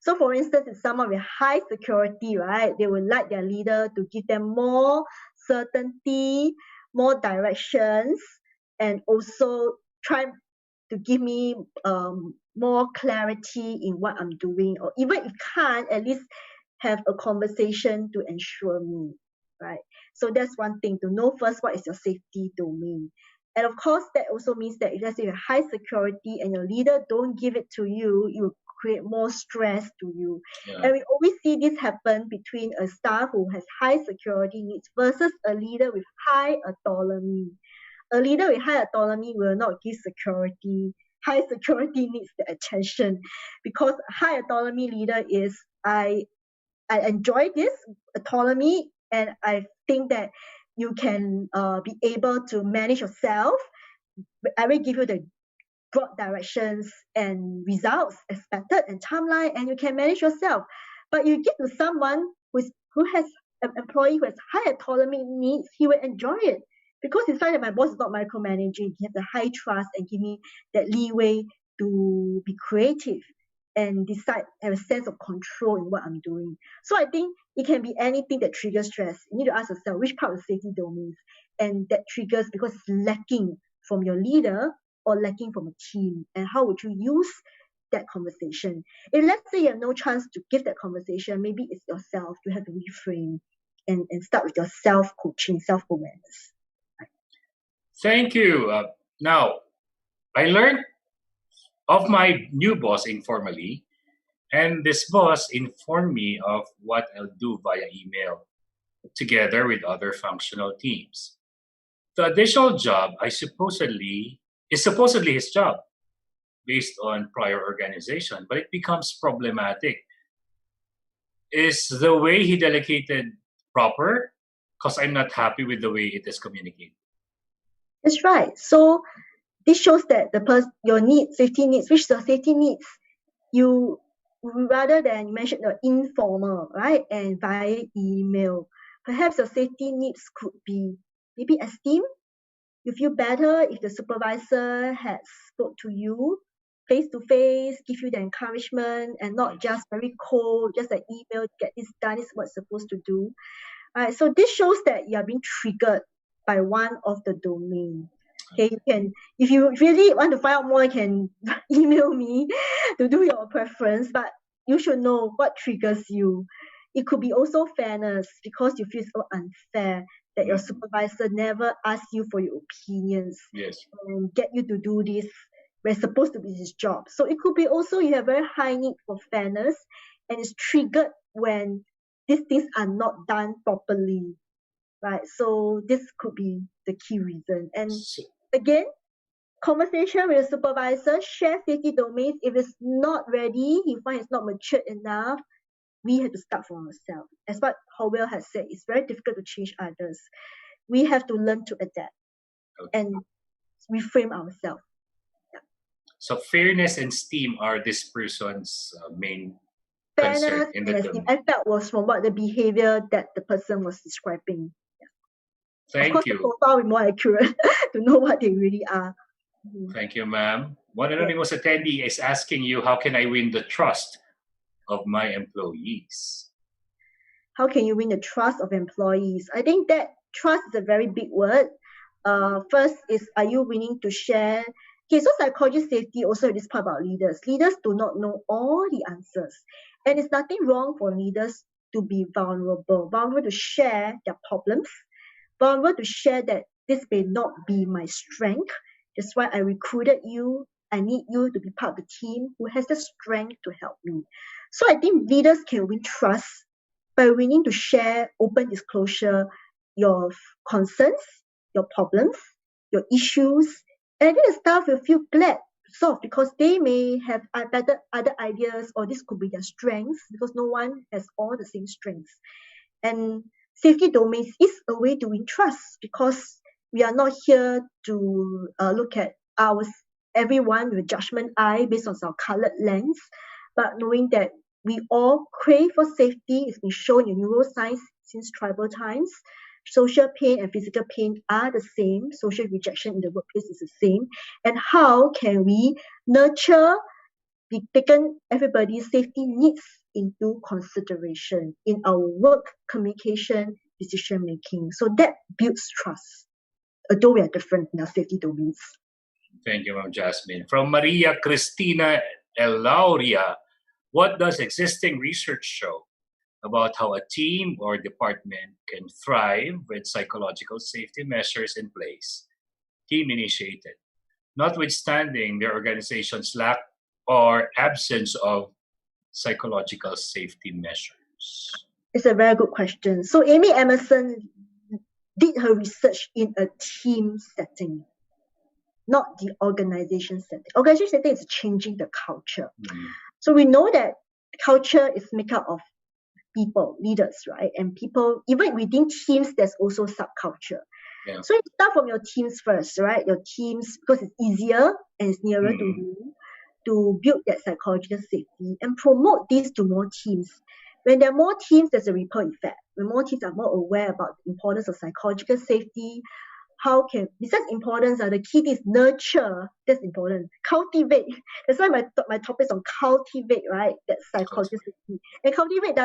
So for instance, if someone with high security, right, they would like their leader to give them more certainty, more directions, and also try to give me more clarity in what I'm doing, or even if can't, at least have a conversation to ensure me, right? So that's one thing, to know first what is your safety domain. And of course, that also means that if let's say you have high security and your leader don't give it to you, you create more stress to you. Yeah. And we always see this happen between a staff who has high security needs versus a leader with high autonomy. A leader with high autonomy will not give security. High security needs the attention, because high autonomy leader is I enjoy this autonomy, and I think that you can be able to manage yourself. I will give you the broad directions and results expected and timeline, and you can manage yourself. But you give to someone who has an employee who has high autonomy needs, he will enjoy it, because he finds that my boss is not micromanaging. He has a high trust and give me that leeway to be creative and decide, have a sense of control in what I'm doing. So I think it can be anything that triggers stress. You need to ask yourself which part of the safety domains and that triggers because it's lacking from your leader or lacking from a team, and how would you use that conversation? If let's say you have no chance to give that conversation, maybe it's yourself. You have to reframe and start with your self-coaching, self-awareness. Thank you. Now, I learned of my new boss informally, and this boss informed me of what I'll do via email together with other functional teams. The additional job is supposedly his job based on prior organization, but it becomes problematic. Is the way he delegated proper? Because I'm not happy with the way it is communicated. That's right. So this shows that your needs, safety needs, which is your safety needs, you rather than you mention the informal, right, and via email, perhaps your safety needs could be maybe esteem. You feel better if the supervisor has spoke to you face to face, give you the encouragement, and not just very cold, just an email, get this done, is what's supposed to do. Right? So this shows that you are being triggered by one of the domain. Okay, you can, if you really want to find out more, you can email me to do your preference, but you should know what triggers you. It could be also fairness, because you feel so unfair that your supervisor never asks you for your opinions and get you to do this where it's supposed to be his job. So it could be also you have very high need for fairness, and it's triggered when these things are not done properly, right? So this could be the key reason. And again, conversation with the supervisor, share safety domains. If it's not ready, you find it's not mature enough, we have to start from ourselves. As what Howell has said, it's very difficult to change others. We have to learn to adapt and reframe ourselves. So fairness and esteem are this person's main Fairness concern in the and esteem, I felt, was from what the behavior that the person was describing. Thank of course, you. the profile is more accurate to know what they really are. Thank you, ma'am. One anonymous attendee is asking you, how can I win the trust of my employees? How can you win the trust of employees? I think that trust is a very big word. First is, are you willing to share? Okay, so psychology safety also is part about leaders. Leaders do not know all the answers. And it's nothing wrong for leaders to be vulnerable to share their problems, vulnerable to share that this may not be my strength. That's why I recruited you. I need you to be part of the team who has the strength to help me. So I think leaders can win trust by willing to share open disclosure, your concerns, your problems, your issues, and I think the staff will feel glad to solve, because they may have other ideas, or this could be their strengths, because no one has all the same strengths. And safety domains is a way to win trust, because we are not here to look at everyone with a judgment eye based on our colored lens, but knowing that we all crave for safety. It's been shown in neuroscience since tribal times. Social pain and physical pain are the same. Social rejection in the workplace is the same. And how can we nurture, be taken everybody's safety needs into consideration in our work, communication, decision making? So that builds trust, although we are different in our safety domains. Thank you, Ma'am Jasmine. From Maria Cristina Elauria, what does existing research show about how a team or department can thrive with psychological safety measures in place, team initiated, notwithstanding their organization's lack or absence of psychological safety measures? It's a very good question. So Amy Emerson did her research in a team setting, not the organization setting. Organization setting is changing the culture. So we know that culture is made up of people, leaders, right? And people, even within teams, there's also subculture. Yeah. So you start from your teams first, right? Your teams, because it's easier and it's nearer to you, to build that psychological safety and promote this to more teams. When there are more teams, there's a ripple effect. When more teams are more aware about the importance of psychological safety, besides importance, the key is nurture. That's important. Cultivate. That's why my topic is on cultivate, right? That psychological safety. And cultivate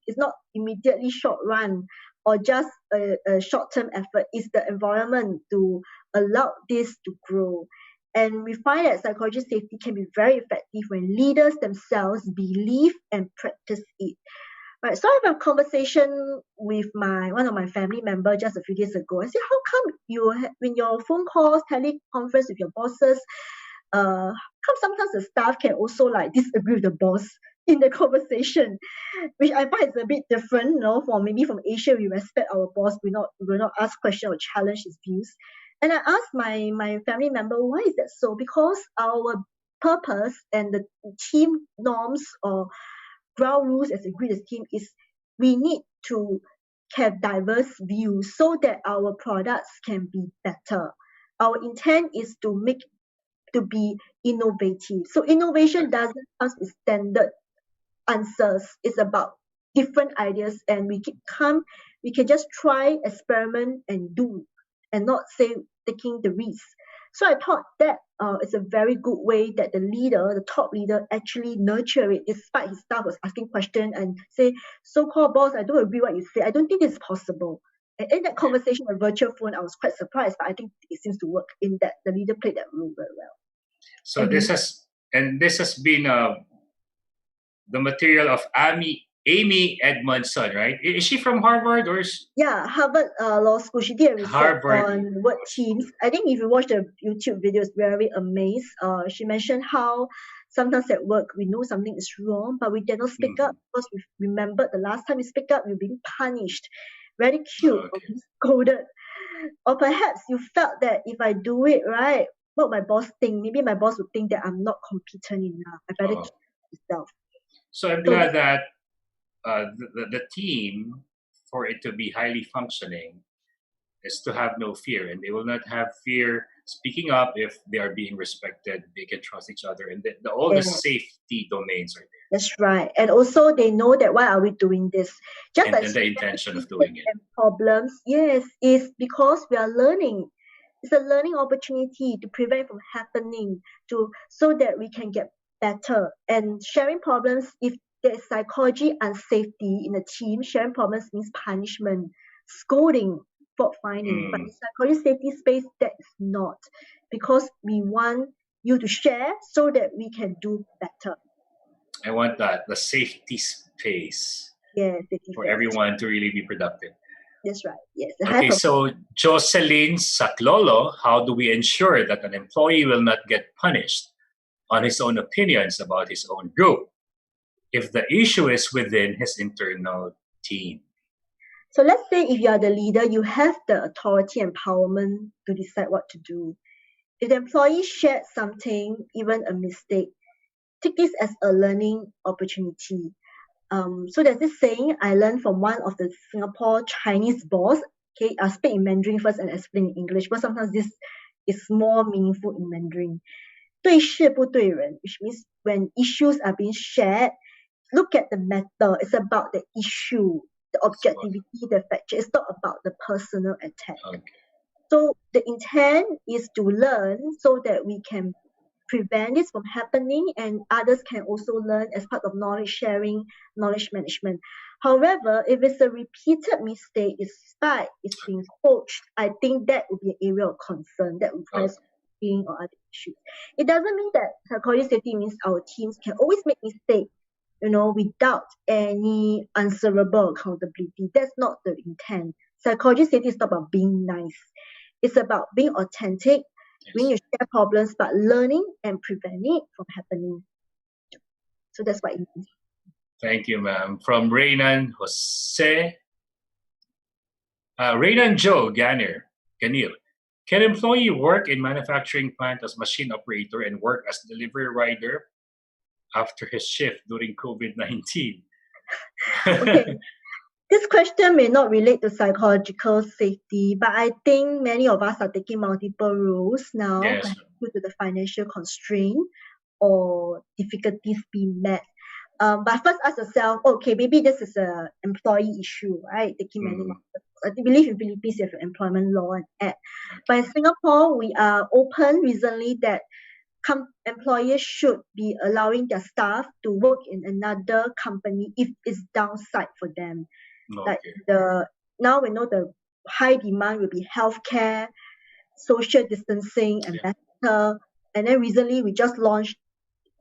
is not immediately short run or just a short-term effort. It's the environment to allow this to grow. And we find that psychological safety can be very effective when leaders themselves believe and practice it. Right, so I have a conversation with one of my family members just a few days ago. I said, how come when your phone calls, teleconference with your bosses, come sometimes the staff can also disagree with the boss in the conversation, which I find is a bit different. From Asia, we respect our boss. We will not ask questions or challenge his views. And I asked my family member, why is that so? Because our purpose and the team norms or ground rules as a group, as a team, is we need to have diverse views so that our products can be better. Our intent is to be innovative. So innovation doesn't come with standard answers. It's about different ideas, and we can just try, experiment, and do, and not say taking the risk. So I thought that is a very good way that the top leader, actually nurture it, despite his staff was asking questions and say, so-called boss, I don't agree what you say. I don't think it's possible. And in that conversation on virtual phone, I was quite surprised, but I think it seems to work in that the leader played that role very well. So this has been the material of Amy Edmondson, right? Is she from Harvard or? Yeah, Harvard Law School. She did a research Harvard. on word teams. I think if you watch the YouTube videos, very amazed. She mentioned how sometimes at work we know something is wrong, but we did not speak up because we remembered the last time we speak up, we're being punished, ridiculed, or being scolded. Or perhaps you felt that if I do it right, what my boss think? Maybe my boss would think that I'm not competent enough. I better keep myself. So I'm glad that the team, for it to be highly functioning, is to have no fear, and they will not have fear speaking up if they are being respected. They can trust each other, and all the safety domains are there. That's right. And also they know that why are we doing this? And the intention of doing it. Problems, yes, is because we are learning. It's a learning opportunity to prevent from happening, so that we can get better. And sharing problems, if there is psychology and safety in a team, sharing problems means punishment, scolding, fault finding. But in psychology safety space, that is not, because we want you to share so that we can do better. I want that, the safety space. Yeah, for everyone to really be productive. That's right. Yes. Okay, so Jocelyn Saclolo, how do we ensure that an employee will not get punished on his own opinions about his own group if the issue is within his internal team? So let's say if you are the leader, you have the authority and empowerment to decide what to do. If the employee shared something, even a mistake, take this as a learning opportunity. So there's this saying I learned from one of the Singapore Chinese boss. Okay, I'll speak in Mandarin first and explain in English, but sometimes this is more meaningful in Mandarin. 对事不对人, which means when issues are being shared, look at the matter. It's about the issue, the objectivity, the factor. It's not about the personal attack. Okay. So the intent is to learn so that we can prevent this from happening, and others can also learn as part of knowledge sharing, knowledge management. However, if it's a repeated mistake, despite it's being coached, I think that would be an area of concern that requires being or other issues. It doesn't mean that psychology safety means our teams can always make mistakes, without any answerable accountability. That's not the intent. Psychology safety is not about being nice. It's about being authentic, when you share problems, but learning and preventing it from happening. So that's what it means. Thank you, ma'am. From Raynan Joe Ganil. Can employee work in manufacturing plant as machine operator and work as delivery rider after his shift during COVID-19? Okay. This question may not relate to psychological safety, but I think many of us are taking multiple roles now, Yes. due to the financial constraint or difficulties being met. But first ask yourself, okay, maybe this is an employee issue, right? Taking many multiple. I believe in Philippines you have an employment law and act. But in Singapore, we are open recently that employers should be allowing their staff to work in another company if it's downside for them. Okay. Like now we know the high demand will be healthcare, social distancing, ambassador, and then recently we just launched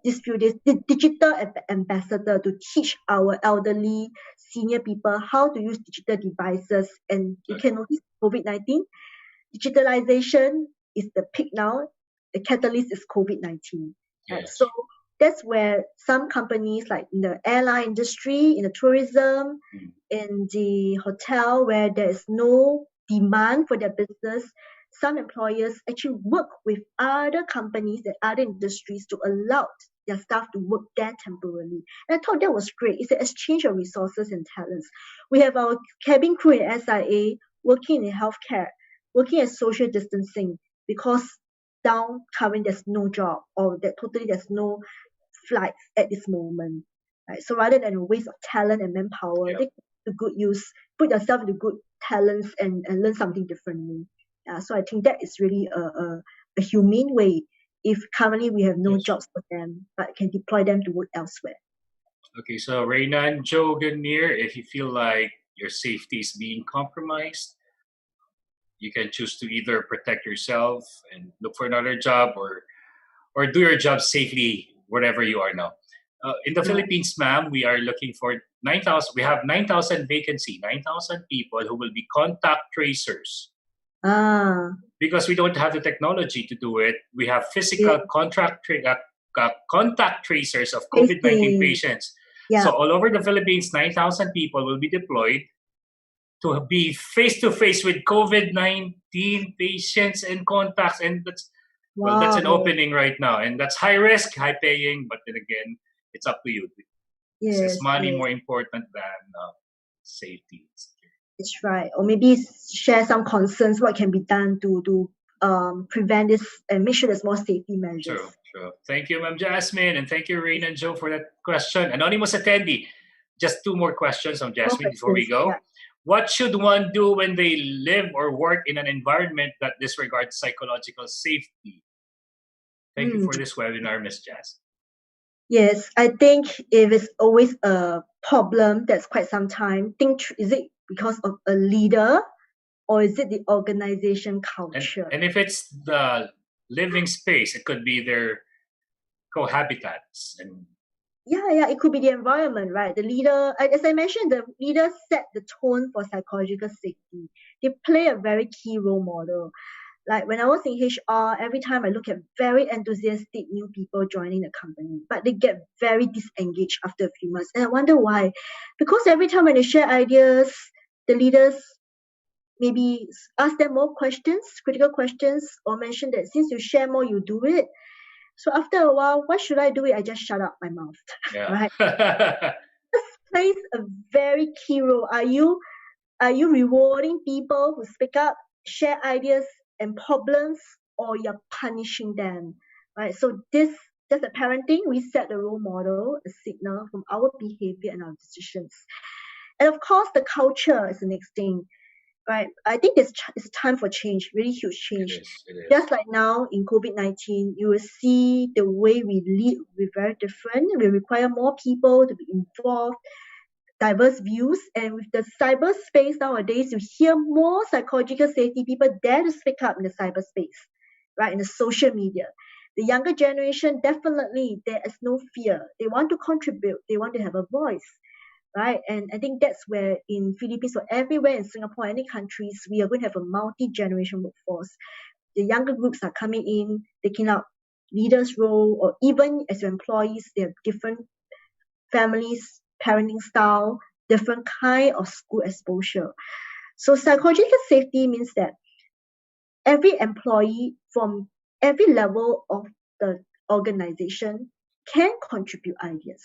this few days the digital ambassador to teach our elderly senior people how to use digital devices. And you can notice COVID-19 digitalization is the peak now. The catalyst is COVID-19. Yes. So that's where some companies, like in the airline industry, in the tourism, in the hotel, where there is no demand for their business, some employers actually work with other companies and other industries to allow their staff to work there temporarily. And I thought that was great. It's an exchange of resources and talents. We have our cabin crew in SIA working in healthcare, working at social distancing, because down current there's no job, or that totally there's no flights at this moment. Right? So rather than a waste of talent and manpower, take the good use, put yourself into good talents and learn something differently. So I think that is really a humane way if currently we have no jobs for them, but can deploy them to work elsewhere. Okay, so Reina and Joe Ganir, if you feel like your safety is being compromised, you can choose to either protect yourself and look for another job, or do your job safely wherever you are now. In the Philippines, ma'am, we are looking for 9,000. We have 9,000 vacancy, 9,000 people who will be contact tracers. Because we don't have the technology to do it, we have physical contact tracers of COVID-19 patients. Yeah. So all over the Philippines, 9,000 people will be deployed to be face-to-face with COVID-19 patients and contacts. And that's an opening right now. And that's high risk, high paying, but then again, it's up to you. Is money more important than safety? That's right. Or maybe share some concerns, what can be done to prevent this and make sure there's more safety measures. True. Thank you, Ma'am Jasmine, and thank you, Reina and Joe, for that question. Anonymous attendee, just 2 more questions on Jasmine before we go. Yeah. What should one do when they live or work in an environment that disregards psychological safety? Thank you for this webinar, Ms. Jas. Yes, I think if it's always a problem that's quite some time, is it because of a leader or is it the organization culture? And if it's the living space, it could be their cohabitats. And yeah, it could be the environment, right? The leader, as I mentioned, the leader set the tone for psychological safety. They play a very key role model. Like when I was in HR, every time I look at very enthusiastic new people joining the company, but they get very disengaged after a few months. And I wonder why. Because every time when they share ideas, the leaders maybe ask them more questions, critical questions, or mention that since you share more, you do it. So after a while, why should I do it? I just shut up my mouth. Right? This plays a very key role. Are you rewarding people who speak up, share ideas and problems, or you're punishing them? Right? So that's the parenting. We set the role model, a signal from our behavior and our decisions. And of course, the culture is the next thing. Right, I think it's time for change, really huge change. It is. Just like now in COVID-19, you will see the way we lead will be very different. We require more people to be involved, diverse views, and with the cyberspace nowadays, you hear more psychological safety people dare to speak up in the cyberspace, right, in the social media. The younger generation, definitely, there is no fear. They want to contribute. They want to have a voice. Right, and I think that's where in Philippines or everywhere in Singapore, any countries, we are going to have a multi-generation workforce. The younger groups are coming in, taking up leaders' role, or even as your employees, they have different families, parenting style, different kind of school exposure. So psychological safety means that every employee from every level of the organization can contribute ideas.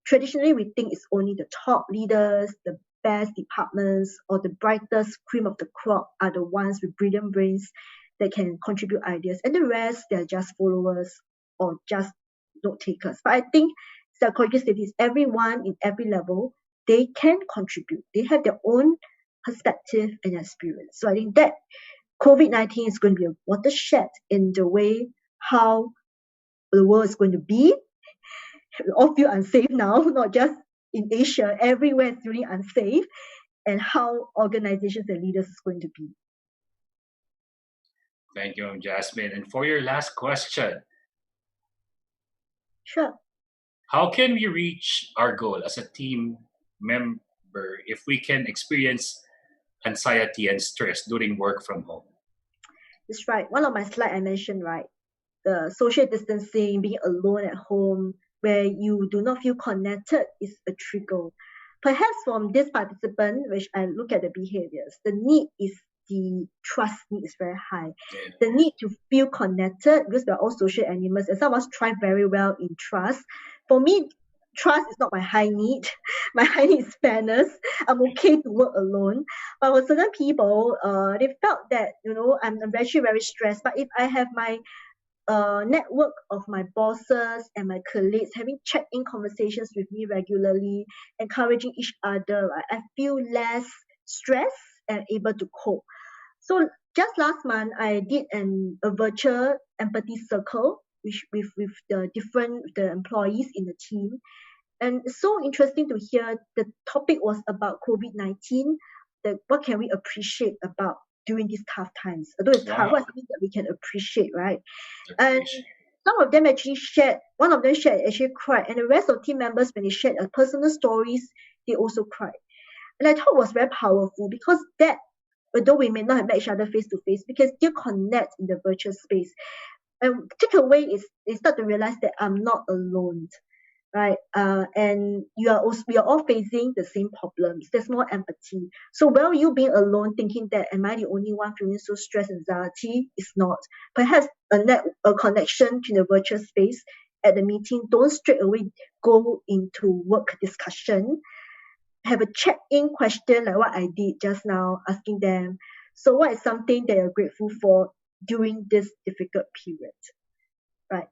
Traditionally, we think it's only the top leaders, the best departments, or the brightest cream of the crop are the ones with brilliant brains that can contribute ideas. And the rest, they're just followers or just note takers. But I think psychological safety is everyone in every level, they can contribute. They have their own perspective and experience. So I think that COVID-19 is going to be a watershed in the way how the world is going to be. We all feel unsafe now, not just in Asia, everywhere it's really unsafe, and how organizations and leaders is going to be. Thank you, Jasmine. And for your last question. Sure. How can we reach our goal as a team member if we can experience anxiety and stress during work from home? That's right. One of my slides I mentioned, right? The social distancing, being alone at home, where you do not feel connected is a trigger. Perhaps from this participant, which I look at the behaviors, the need is the trust need is very high. Yeah. The need to feel connected, because we're all social animals, and some of us thrive very well in trust. For me, trust is not my high need. My high need is fairness. I'm okay to work alone. But for certain people, they felt that, I'm actually very stressed. But if I have my network of my bosses and my colleagues having check-in conversations with me regularly, encouraging each other, right, I feel less stressed and able to cope. So just last month, I did a virtual empathy circle with the employees in the team. And it's so interesting to hear. The topic was about COVID-19, what can we appreciate about during these tough times? Although it's hard, what's something that we can appreciate, right? And some of them actually shared, one of them shared actually cried, and the rest of team members, when they shared their personal stories, they also cried. And I thought it was very powerful because that, although we may not have met each other face to face, we can still connect in the virtual space. And takeaway is they start to realize that I'm not alone, right? And we are all facing the same problems. There's more empathy. So while you being alone, thinking that am I the only one feeling so stress, anxiety, is not. Perhaps a connection to the virtual space at the meeting. Don't straight away go into work discussion. Have a check-in question like what I did just now, asking them, so what is something that you're grateful for during this difficult period, right?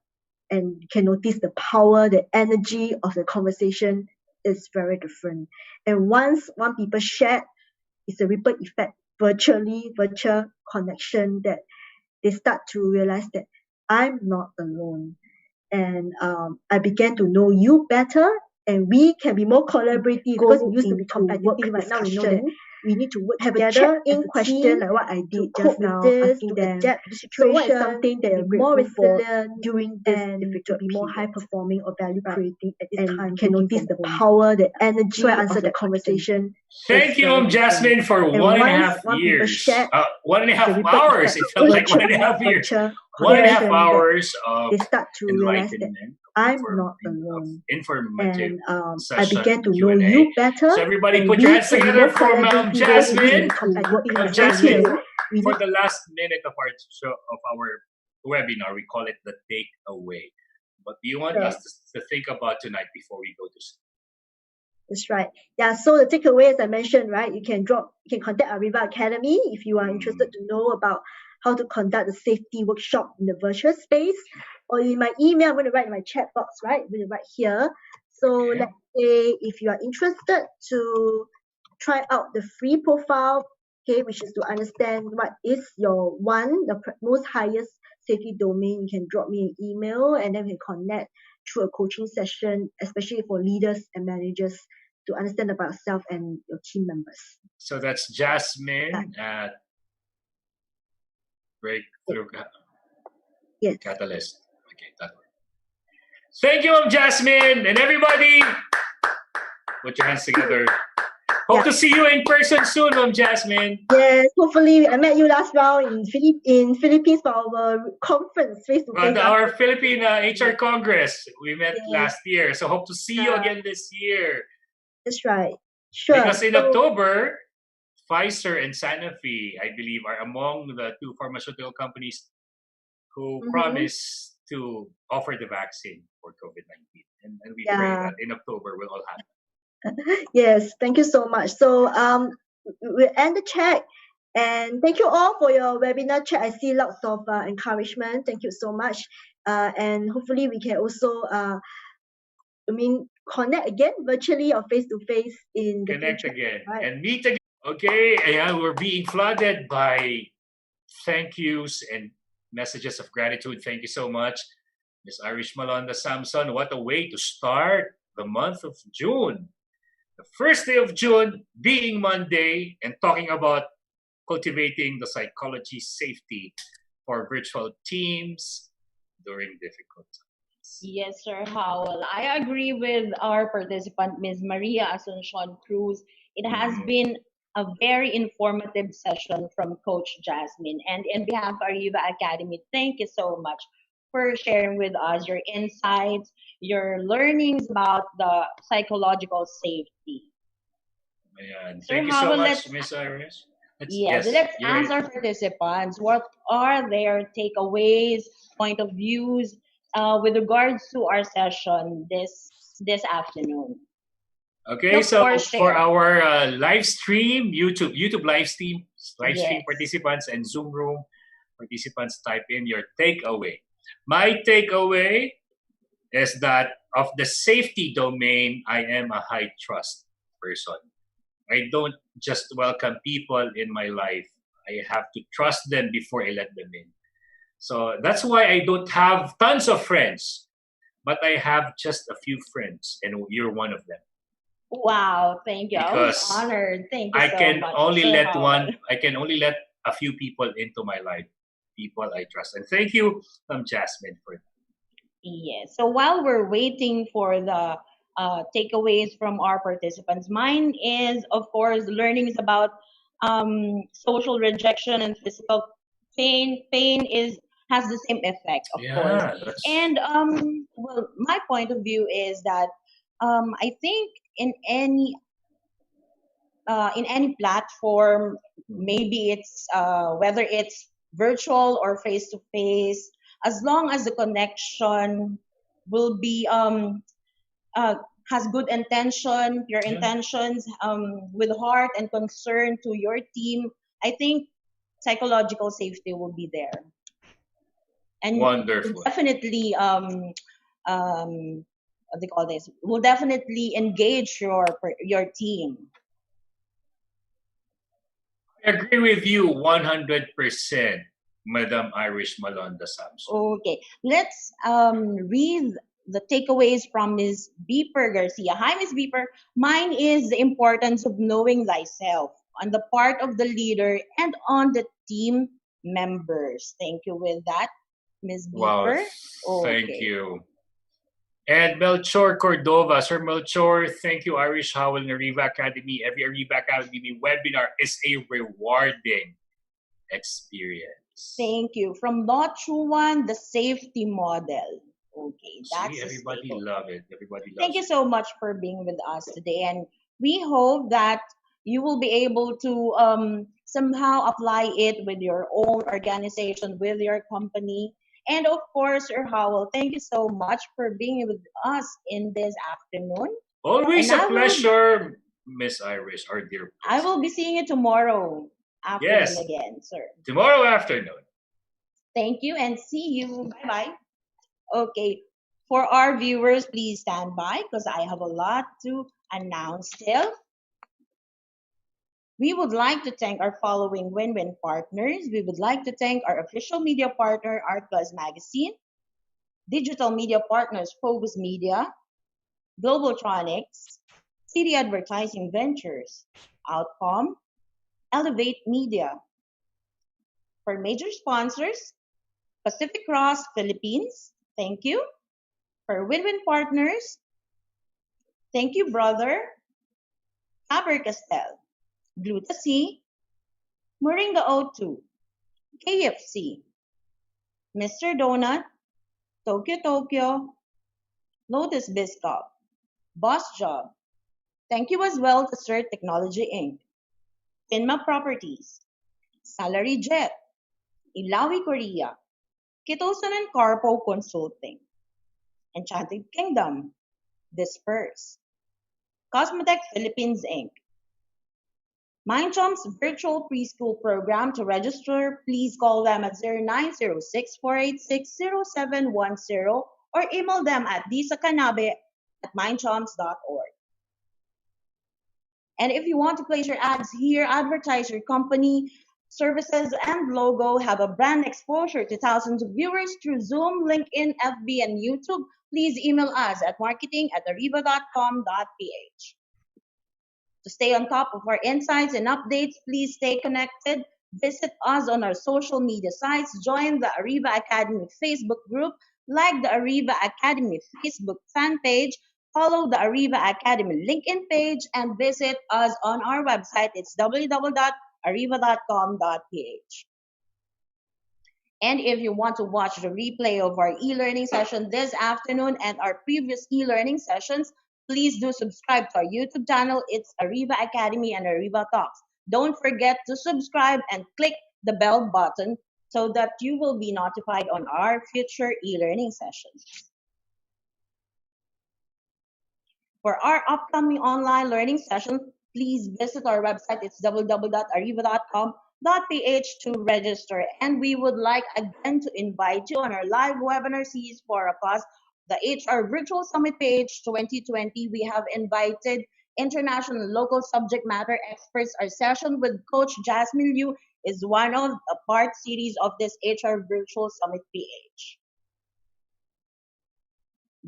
And you can notice the power, the energy of the conversation is very different. And once one people shared, it's a ripple effect, virtual connection, that they start to realize that I'm not alone. And I began to know you better, and we can be more collaborative because we used to be competitive. Right now, we know that we need to work together. Have a check-in question like what I did just now, asking them, so what is something that you're more resilient during this difficult, be more high-performing or value-creating at this time. You can notice the power, the energy of the conversation. Thank you, Jasmine, for 1.5 years. 1.5 hours. It felt like 1.5 years. 1.5 hours of they start to realize that I'm not alone. Informative and I session, began to Q&A. know you better. So everybody put your hands together for Jasmine. Jasmine, for the last minute of our show, of our webinar, we call it the takeaway. What do you want us to think about tonight before we go to sleep? That's right. Yeah, so the takeaway, as I mentioned, right, you can contact Ariva Academy if you are interested to know about how to conduct a safety workshop in the virtual space. Or in my email, I'm going to write in my chat box, right? I'm going to write here. So let's say if you are interested to try out the free profile, okay, which is to understand what is the most highest safety domain, you can drop me an email and then we can connect through a coaching session, especially for leaders and managers, to understand about yourself and your team members. So that's Jasmine at Breakthrough Catalyst. Okay, that one. Thank you, Jasmine, and everybody. Put your hands together. Hope to see you in person soon, Jasmine. Yes, hopefully I met you last round in Philippines for our conference face-to-face. Our Philippine HR Congress, we met last year. So hope to see you again this year. That's right. Sure. Because in October, Pfizer and Sanofi, I believe, are among the two pharmaceutical companies who promise to offer the vaccine for COVID-19. And we pray that in October will all happen. Yes, thank you so much. So we'll end the chat. And thank you all for your webinar chat. I see lots of encouragement. Thank you so much. And hopefully we can also connect again virtually or face-to-face in the Connect future, again right? and meet again. Okay, we're being flooded by thank yous and messages of gratitude. Thank you so much, Ms. Irish Malonda Samson. What a way to start the month of June. The first day of June being Monday and talking about cultivating the psychology safety for virtual teams during difficult times. Yes, Sir Howell. I agree with our participant, Ms. Maria Asuncion Cruz. It has been a very informative session from Coach Jasmine. And in behalf of Ariva Academy, thank you so much for sharing with us your insights, your learnings about the psychological safety. Thank you so much, Ms. Iris. Let's ask our participants what are their takeaways, point of views with regards to our session this afternoon. Okay, so for our live stream, YouTube live stream participants and Zoom room participants, type in your takeaway. My takeaway is that of the safety domain, I am a high trust person. I don't just welcome people in my life. I have to trust them before I let them in. So that's why I don't have tons of friends, but I have just a few friends, and you're one of them. Wow, thank you. I was Because honored. Thank you I so can much, only Sir let Howell. a few people into my life, people I trust. And thank you, Jasmine, for that. Yes. So while we're waiting for the takeaways from our participants, mine is, of course, learnings about social rejection and physical pain. Pain is has the same effect, of course. Yeah, that's And well, my point of view is that I think in any platform, maybe it's whether it's virtual or face to face, as long as the connection will be has good intention, pure yeah. intentions, with heart and concern to your team, I think psychological safety will be there, and will Wonderful. definitely what they call this, will definitely engage your team. I agree with you 100%, Madam Irish Malonda Samson. Okay, let's read the takeaways from Ms. Beeper Garcia. Hi, Ms. Beeper. Mine is the importance of knowing thyself on the part of the leader and on the team members. Thank you with that, Ms. Wow, Beeper. thank Okay. you. And Melchor Cordova, Sir Melchor, thank you, Irish Howell and Ariva Academy. Every Ariva Academy webinar is a rewarding experience. Thank you. From Lot Chuan, the safety model. Okay, that's See, a everybody staple. love it. Everybody loves Thank you it. so much for being with us today. And we hope that you will be able to somehow apply it with your own organization, with your company. And of course, Sir Howell, thank you so much for being with us in this afternoon. Always And a pleasure, Miss Irish, our dear. I will be seeing you tomorrow afternoon Yes. again, sir. Tomorrow afternoon. Thank you and see you. Bye bye. Okay. For our viewers, please stand by because I have a lot to announce still. We would like to thank our following win-win partners. We would like to thank our official media partner, Art Plus Magazine, digital media partners, Focus Media, Globaltronics, City Advertising Ventures, Outcom, Elevate Media. For major sponsors, Pacific Cross Philippines, thank you. For win-win partners, thank you, brother. Faber-Castell, Gluta-C, Moringa O2, KFC, Mr. Donut, Tokyo, Lotus Biscuit, Boss Job. Thank you as well to Sir Technology Inc., Finma Properties, Salary Jet, Ilawi Korea, Kitosan and Carpo Consulting, Enchanted Kingdom, Disperse, Cosmetech Philippines Inc., MindChomp's virtual preschool program. To register, please call them at 0906-486-0710 or email them at disakanabe@mindchomps.org. And if you want to place your ads here, advertise your company, services, and logo, have a brand exposure to thousands of viewers through Zoom, LinkedIn, FB, and YouTube, please email us at marketing@ariva.com.ph. To stay on top of our insights and updates, please stay connected. Visit us on our social media sites. Join the Ariva Academy Facebook group. Like the Ariva Academy Facebook fan page. Follow the Ariva Academy LinkedIn page. And visit us on our website. It's www.ariva.com.ph. And if you want to watch the replay of our e-learning session this afternoon and our previous e-learning sessions, please do subscribe to our YouTube channel. It's Ariva Academy and Ariva Talks. Don't forget to subscribe and click the bell button so that you will be notified on our future e-learning sessions. For our upcoming online learning sessions, please visit our website. It's www.ariva.com.ph to register. And we would like again to invite you on our live webinar series for a cause, the HR Virtual Summit page 2020. We have invited international and local subject matter experts. Our session with Coach Jasmine Liew is one of the part series of this HR Virtual Summit PH.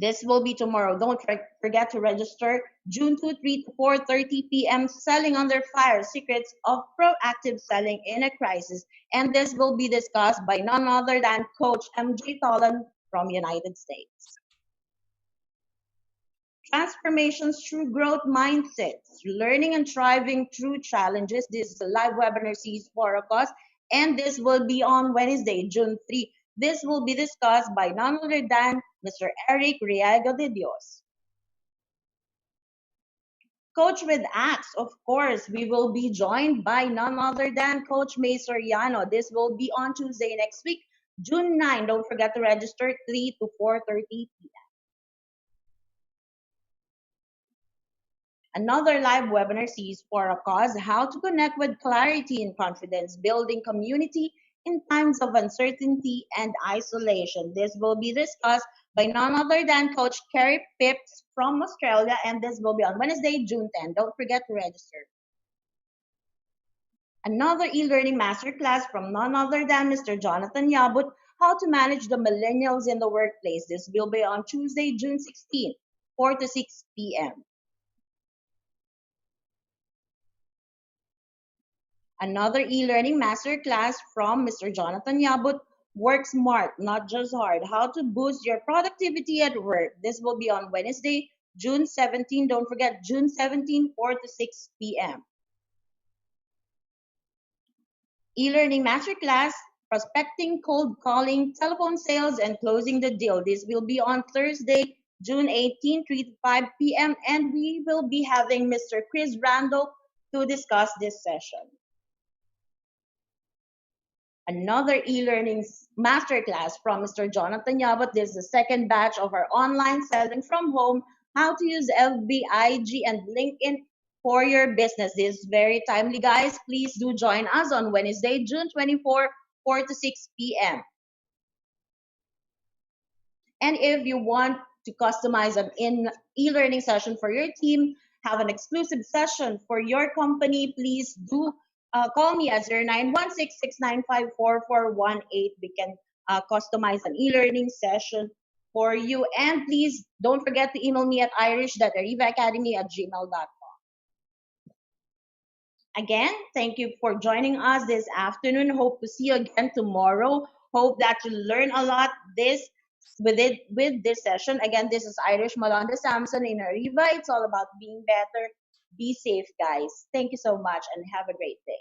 This will be tomorrow. Don't forget to register June 2, 3 to 4:30 p.m. Selling Under Fire, Secrets of Proactive Selling in a Crisis. And this will be discussed by none other than Coach MJ Tolan from United States. Transformations through growth mindsets, learning and thriving through challenges. This is a live webinar series for us, and this will be on Wednesday, June 3. This will be discussed by none other than Mr. Eric Riego de Dios. Coach with Acts, of course, we will be joined by none other than Coach May Soriano. This will be on Tuesday next week, June 9. Don't forget to register 3 to 4:30 p.m. Another live webinar series for a cause, how to connect with clarity and confidence, building community in times of uncertainty and isolation. This will be discussed by none other than Coach Kerry Pips from Australia, and this will be on Wednesday, June 10. Don't forget to register. Another e-learning masterclass from none other than Mr. Jonathan Yabut, how to manage the millennials in the workplace. This will be on Tuesday, June 16, 4 to 6 p.m. Another e-learning masterclass from Mr. Jonathan Yabut, Work Smart, Not Just Hard, how to boost your productivity at work. This will be on Wednesday, June 17. Don't forget, June 17, 4 to 6 p.m. E-learning masterclass, Prospecting, Cold Calling, Telephone Sales, and Closing the Deal. This will be on Thursday, June 18, 3 to 5 p.m. And we will be having Mr. Chris Randall to discuss this session. Another e-learning masterclass from Mr. Jonathan Yabut. This is the second batch of our online selling from home, how to use FB, IG, and LinkedIn for your business. This is very timely, guys. Please do join us on Wednesday, June 24, 4 to 6 p.m. And if you want to customize an e-learning session for your team, have an exclusive session for your company, please do call me at 0916-695-4418. We can customize an e-learning session for you. And please don't forget to email me at irish.arivaacademy@gmail.com. Again, thank you for joining us this afternoon. Hope to see you again tomorrow. Hope that you learn a lot with this session. Again, this is Irish Malonda Samson in Ariva. It's all about being better. Be safe, guys. Thank you so much and have a great day.